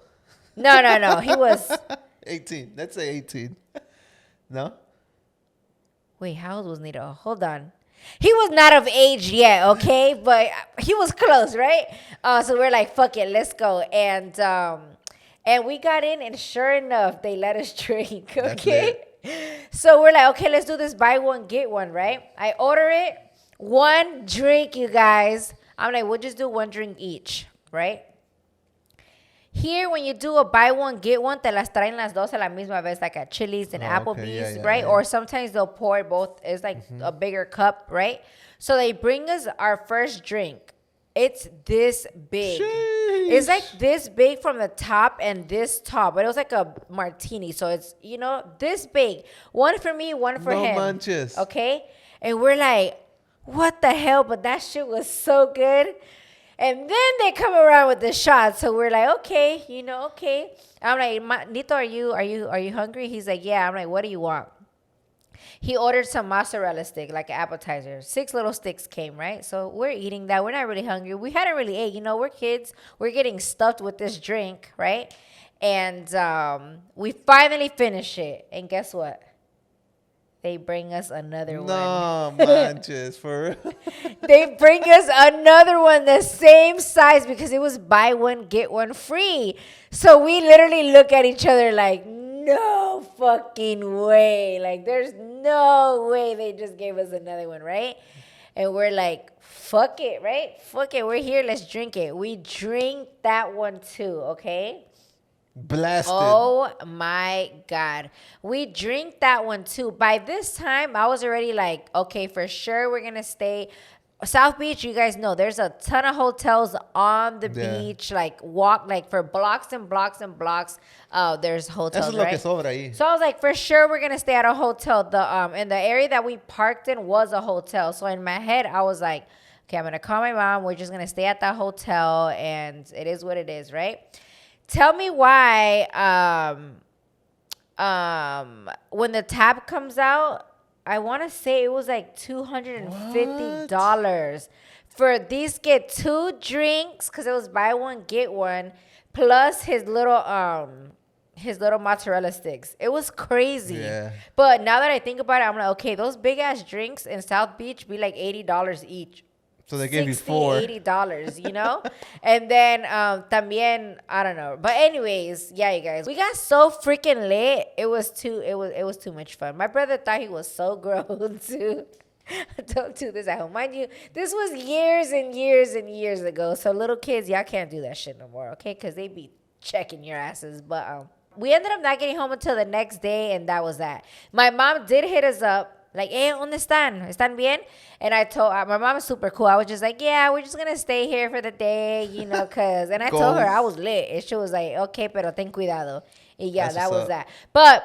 No. He was 18. Let's say 18. No? Wait, how old was Nito? Hold on. He was not of age yet, okay? But he was close, right? So we're like, fuck it, let's go. And we got in, and sure enough, they let us drink, okay? So we're like, okay, let's do this buy one, get one, right? I order it. One drink, you guys. I'm like, we'll just do one drink each, right? Here, when you do a buy one, get one, te las traen las dos a la misma vez, like at Chili's and Applebee's, right? Yeah. Or sometimes they'll pour it both. It's like a bigger cup, right? So they bring us our first drink. It's this big. Sheesh. It's like this big from the top and this top. But it was like a martini. So it's, this big. One for me, one for him. No manches. Okay? And we're like, what the hell? But that shit was so good. And then they come around with the shots, so we're like, okay, okay. I'm like, Nito, are you hungry? He's like, yeah. I'm like, what do you want? He ordered some mozzarella stick, like an appetizer. 6 little sticks came, right? So we're eating that. We're not really hungry. We hadn't really ate. We're kids. We're getting stuffed with this drink, right? And we finally finish it. And guess what? They bring us another one. No manches, for real. They bring us another one the same size because it was buy one, get one free. So we literally look at each other like, no fucking way. Like, there's no way they just gave us another one, right? And we're like, fuck it, right? Fuck it. We're here. Let's drink it. We drink that one too, okay? Blasted. Oh my God. We drink that one too. By this time, I was already like, okay, for sure we're going to stay. South Beach, you guys know, there's a ton of hotels on the beach, like for blocks and blocks and blocks. There's hotels, Eso es lo right? que sobra ahí. So I was like, for sure we're going to stay at a hotel. And the area that we parked in was a hotel. So in my head, I was like, okay, I'm going to call my mom. We're just going to stay at that hotel, and it is what it is, right? Tell me why when the tab comes out, I want to say it was like $250 for these get 2 drinks because it was buy one, get one, plus his little mozzarella sticks. It was crazy. Yeah. But now that I think about it, I'm like, okay, those big ass drinks in South Beach be like $80 each. So they gave you $4. $80, And then también, I don't know. But anyways, yeah, you guys. We got so freaking lit. It was too much fun. My brother thought he was so grown too. Don't do this at home. Mind you, this was years and years and years ago. So little kids, y'all can't do that shit no more, okay? Because they be checking your asses. But we ended up not getting home until the next day, and that was that. My mom did hit us up. Like, hey, ¿dónde están? ¿Están bien? And I told my mom is super cool. I was just like, yeah, we're just going to stay here for the day, cause, and I told her I was lit. And she was like, okay, pero ten cuidado. And yeah, that was that. But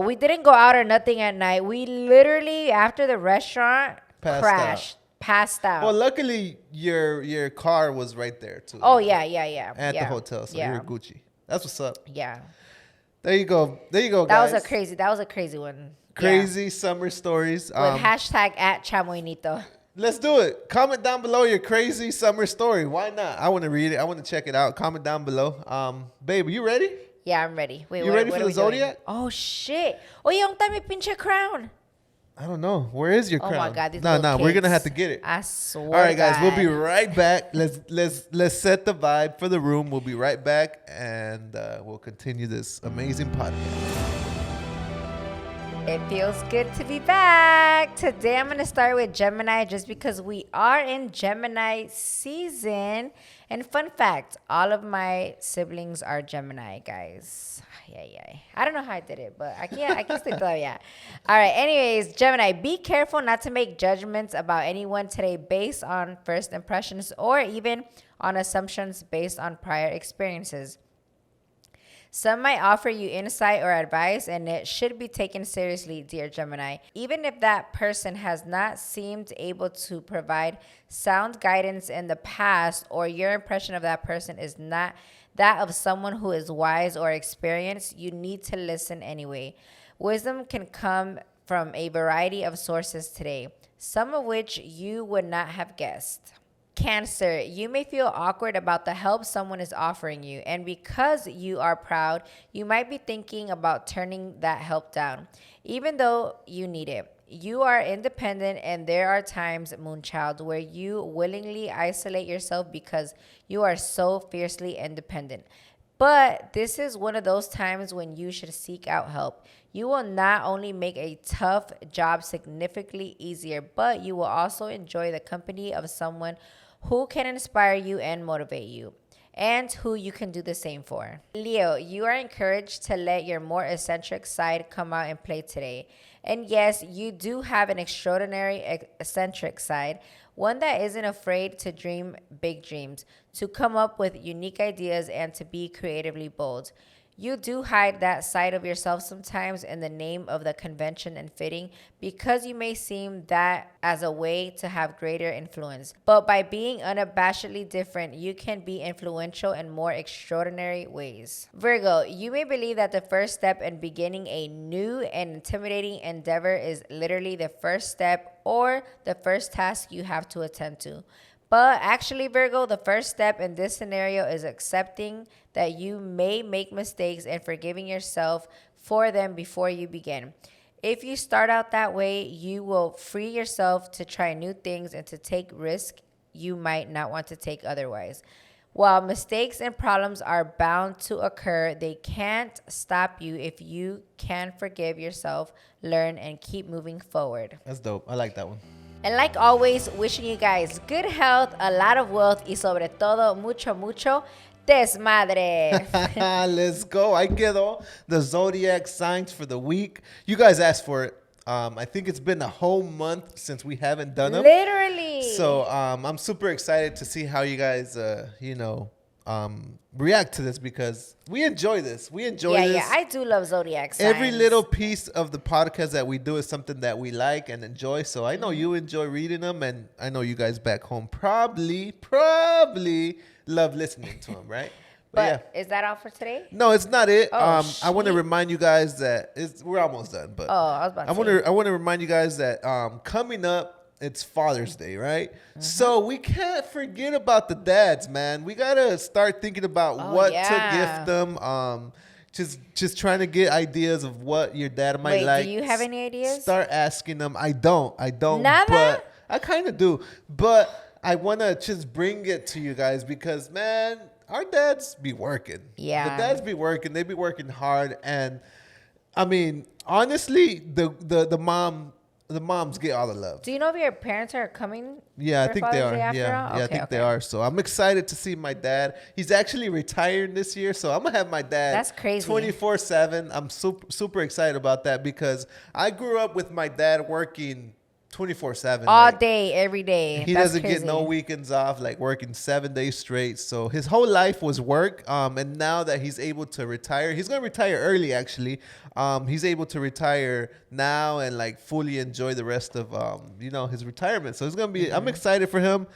we didn't go out or nothing at night. We literally, after the restaurant, passed passed out. Well, luckily your car was right there too. Oh yeah. At the hotel, so yeah. you're Gucci. That's what's up. Yeah. There you go, That guys. was a crazy one. Crazy summer stories. With hashtag at Chamoinito. Let's do it. Comment down below your crazy summer story. Why not? I want to read it. I want to check it out. Comment down below. Babe, you ready? Yeah, I'm ready. Wait, You ready for are the we doing? Zodiac? Oh shit! Oye, ¿dónde está mi pinche crown? I don't know. Where is your crown? Oh my god, these No, little we're gonna kids. have to get it. I swear. All right, guys, we'll be God. right back. Let's set the vibe for the room. We'll be right back, and we'll continue this amazing podcast. It feels good to be back. Today I'm going to start with Gemini just because we are in Gemini season. And fun fact, all of my siblings are Gemini, guys. Yeah. I don't know how I did it, but I can still tell you. All right, anyways, Gemini, be careful not to make judgments about anyone today based on first impressions or even on assumptions based on prior experiences. Some might offer you insight or advice, and it should be taken seriously, dear Gemini. Even if that person has not seemed able to provide sound guidance in the past, or your impression of that person is not that of someone who is wise or experienced, you need to listen anyway. Wisdom can come from a variety of sources today, some of which you would not have guessed. Cancer, you may feel awkward about the help someone is offering you, and because you are proud, you might be thinking about turning that help down, even though you need it. You are independent, and there are times, Moonchild, where you willingly isolate yourself because you are so fiercely independent. But this is one of those times when you should seek out help. You will not only make a tough job significantly easier, but you will also enjoy the company of someone who can inspire you and motivate you, and who you can do the same for. Leo, you are encouraged to let your more eccentric side come out and play today. And yes, you do have an extraordinary eccentric side, one that isn't afraid to dream big dreams, to come up with unique ideas, and to be creatively bold. You do hide that side of yourself sometimes in the name of the convention and fitting, because you may seem that as a way to have greater influence. But by being unabashedly different, you can be influential in more extraordinary ways. Virgo, you may believe that the first step in beginning a new and intimidating endeavor is literally the first step or the first task you have to attend to. But actually, Virgo, the first step in this scenario is accepting that you may make mistakes and forgiving yourself for them before you begin. If you start out that way, you will free yourself to try new things and to take risks you might not want to take otherwise. While mistakes and problems are bound to occur, they can't stop you if you can forgive yourself, learn, and keep moving forward. That's dope. I like that one. And like always, wishing you guys good health, a lot of wealth, y sobre todo, mucho desmadre. Let's go. I quedó the Zodiac signs for the week. You guys asked for it. I think it's been a whole month since we haven't done them. Literally. So I'm super excited to see how you guys, react to this, because we enjoy this. We enjoy this. Yeah, I do love Zodiac signs. Every little piece of the podcast that we do is something that we like and enjoy. So I know you enjoy reading them, and I know you guys back home probably love listening to them, right? But is that all for today? No, it's not it. Oh, I want to remind you guys that we're almost done. But I was about to say. I want to remind you guys that coming up, it's Father's Day, right? Mm-hmm. So we can't forget about the dads, man. We gotta start thinking about what to gift them. Just trying to get ideas of what your dad might like. Do you have any ideas? Start asking them. I don't. Nada? But I kind of do. But I want to just bring it to you guys because, man, our dads be working. Yeah. The dads be working. They be working hard. And, I mean, honestly, the moms get all the love. Do you know if your parents are coming? Yeah, I think they are. I think they are. So I'm excited to see my dad. He's actually retiring this year, so I'm gonna have my dad. That's crazy. 24/7. I'm super excited about that because I grew up with my dad working 24/7. All like, day, every day. he That's doesn't crazy. get no weekends off, like working 7 days straight. So his whole life was work. And now that he's able to retire, he's gonna retire early actually. He's able to retire now and like fully enjoy the rest of his retirement. So it's gonna be. I'm excited for him.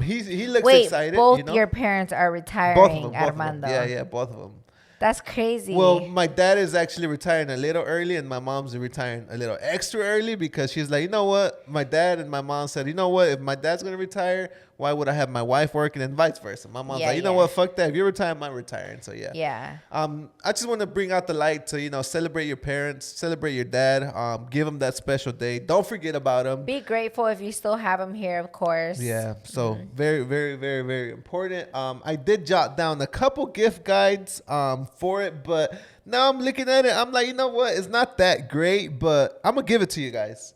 He looks Wait, excited. both your parents are retiring, both of them, Armando. Yeah, both of them. That's crazy. Well, my dad is actually retiring a little early, and my mom's retiring a little extra early because she's like, you know what? My dad and my mom said, you know what? If my dad's gonna retire, why would I have my wife working, and vice versa? My mom's like, you know what? Fuck that. If you're retiring, I'm retiring. So yeah. Yeah. I just want to bring out the light to celebrate your parents, celebrate your dad, give them that special day. Don't forget about them. Be grateful if you still have them here, of course. Yeah. So very, very, very, very important. I did jot down a couple gift guides for it, but now I'm looking at it. I'm like, you know what? It's not that great, but I'm gonna give it to you guys.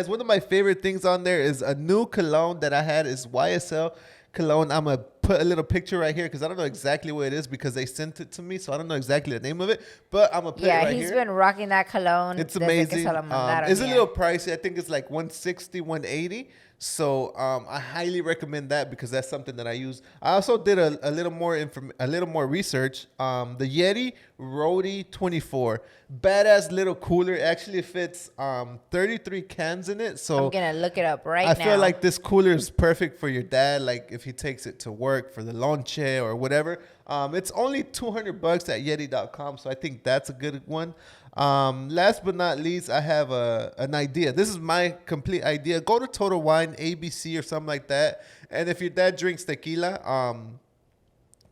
One of my favorite things on there is a new cologne that I had. Is YSL cologne. I'm gonna put a little picture right here because I don't know exactly what it is because they sent it to me, so I don't know exactly the name of it. But I'm gonna put it right here. Yeah, he's been rocking that cologne. It's amazing. It's a little pricey. I think it's like $160, $180. So I highly recommend that because that's something that I use. I also did a little more research. The Yeti Rody 24, badass little cooler. It actually fits 33 cans in it. So I'm gonna look it up right now. I feel like this cooler is perfect for your dad, like if he takes it to work for the lonche or whatever. It's only $200 at Yeti.com, so I think that's a good one. Last but not least, I have an idea. This is my complete idea. Go to Total Wine, ABC, or something like that. And if your dad drinks tequila,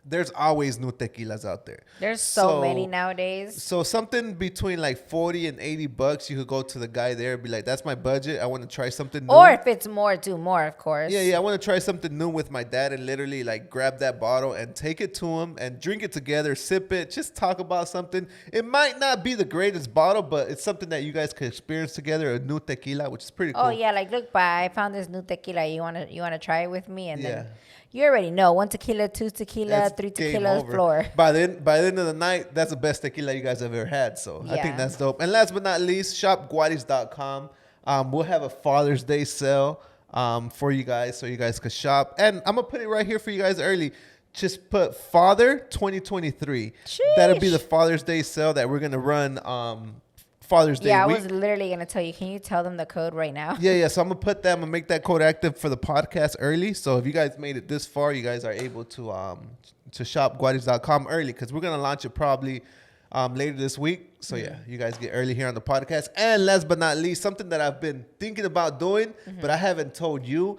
there's always new tequilas out there. There's so many nowadays. So something between like $40 and $80, you could go to the guy there and be like, that's my budget. I want to try something new. Or if it's more, do more, of course. Yeah, I want to try something new with my dad and literally like grab that bottle and take it to him and drink it together, sip it, just talk about something. It might not be the greatest bottle, but it's something that you guys could experience together, a new tequila, which is pretty cool. Oh yeah, like look, I found this new tequila. You wanna try it with me? And then you already know 1 tequila, 2 tequila, 3 tequilas, floor. By the end of the night, that's the best tequila you guys have ever had. So I think that's dope. And last but not least, shop Guariz.com. We'll have a Father's Day sale for you guys so you guys could shop. And I'm going to put it right here for you guys early. Just put Father 2023. Sheesh. That'll be the Father's Day sale that we're going to run Father's Day week. week. I was literally going to tell you. Can you tell them the code right now? Yeah. So I'm going to put that. I'm going to make that code active for the podcast early. So if you guys made it this far, you guys are able to shop Guariz.com early because we're going to launch it probably later this week. So yeah, you guys get early here on the podcast. And last but not least, something that I've been thinking about doing, but I haven't told you.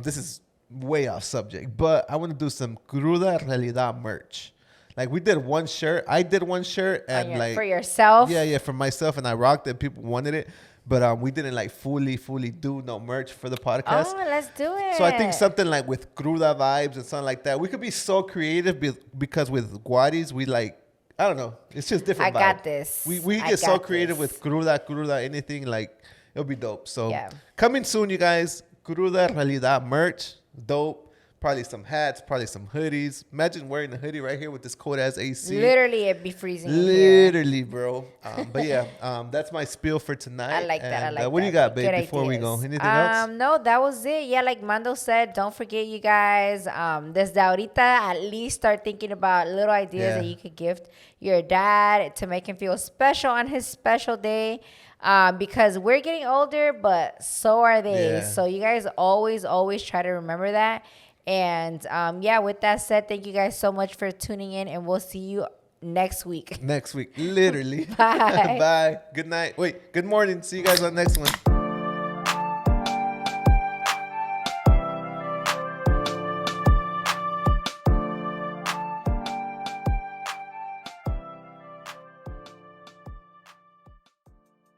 This is way off subject, but I want to do some Cruda Realidad merch. Like we did one shirt. I did one shirt and like for yourself. Yeah, for myself, and I rocked it. People wanted it, but we didn't like fully do no merch for the podcast. Oh, let's do it. So I think something like with Cruda vibes and something like that. We could be so creative because with Guariz, we like I don't know. It's just different. I got this. We get so creative with Cruda, anything like it'll be dope. So coming soon, you guys. Cruda Realidad merch, dope. Probably some hats, probably some hoodies. Imagine wearing a hoodie right here with this cold ass AC. Literally, it'd be freezing. Literally, bro. But yeah, that's my spiel for tonight. I like that. What do you got, babe? Before we go, anything else? No, that was it. Yeah, like Mando said, don't forget, you guys. Desde ahorita, at least start thinking about little ideas that you could gift your dad to make him feel special on his special day. Because we're getting older, but so are they. Yeah. So you guys always try to remember that. And with that said, thank you guys so much for tuning in, and we'll see you next week. Next week, literally. Bye. Bye. Good night. Wait, good morning. See you guys on the next one.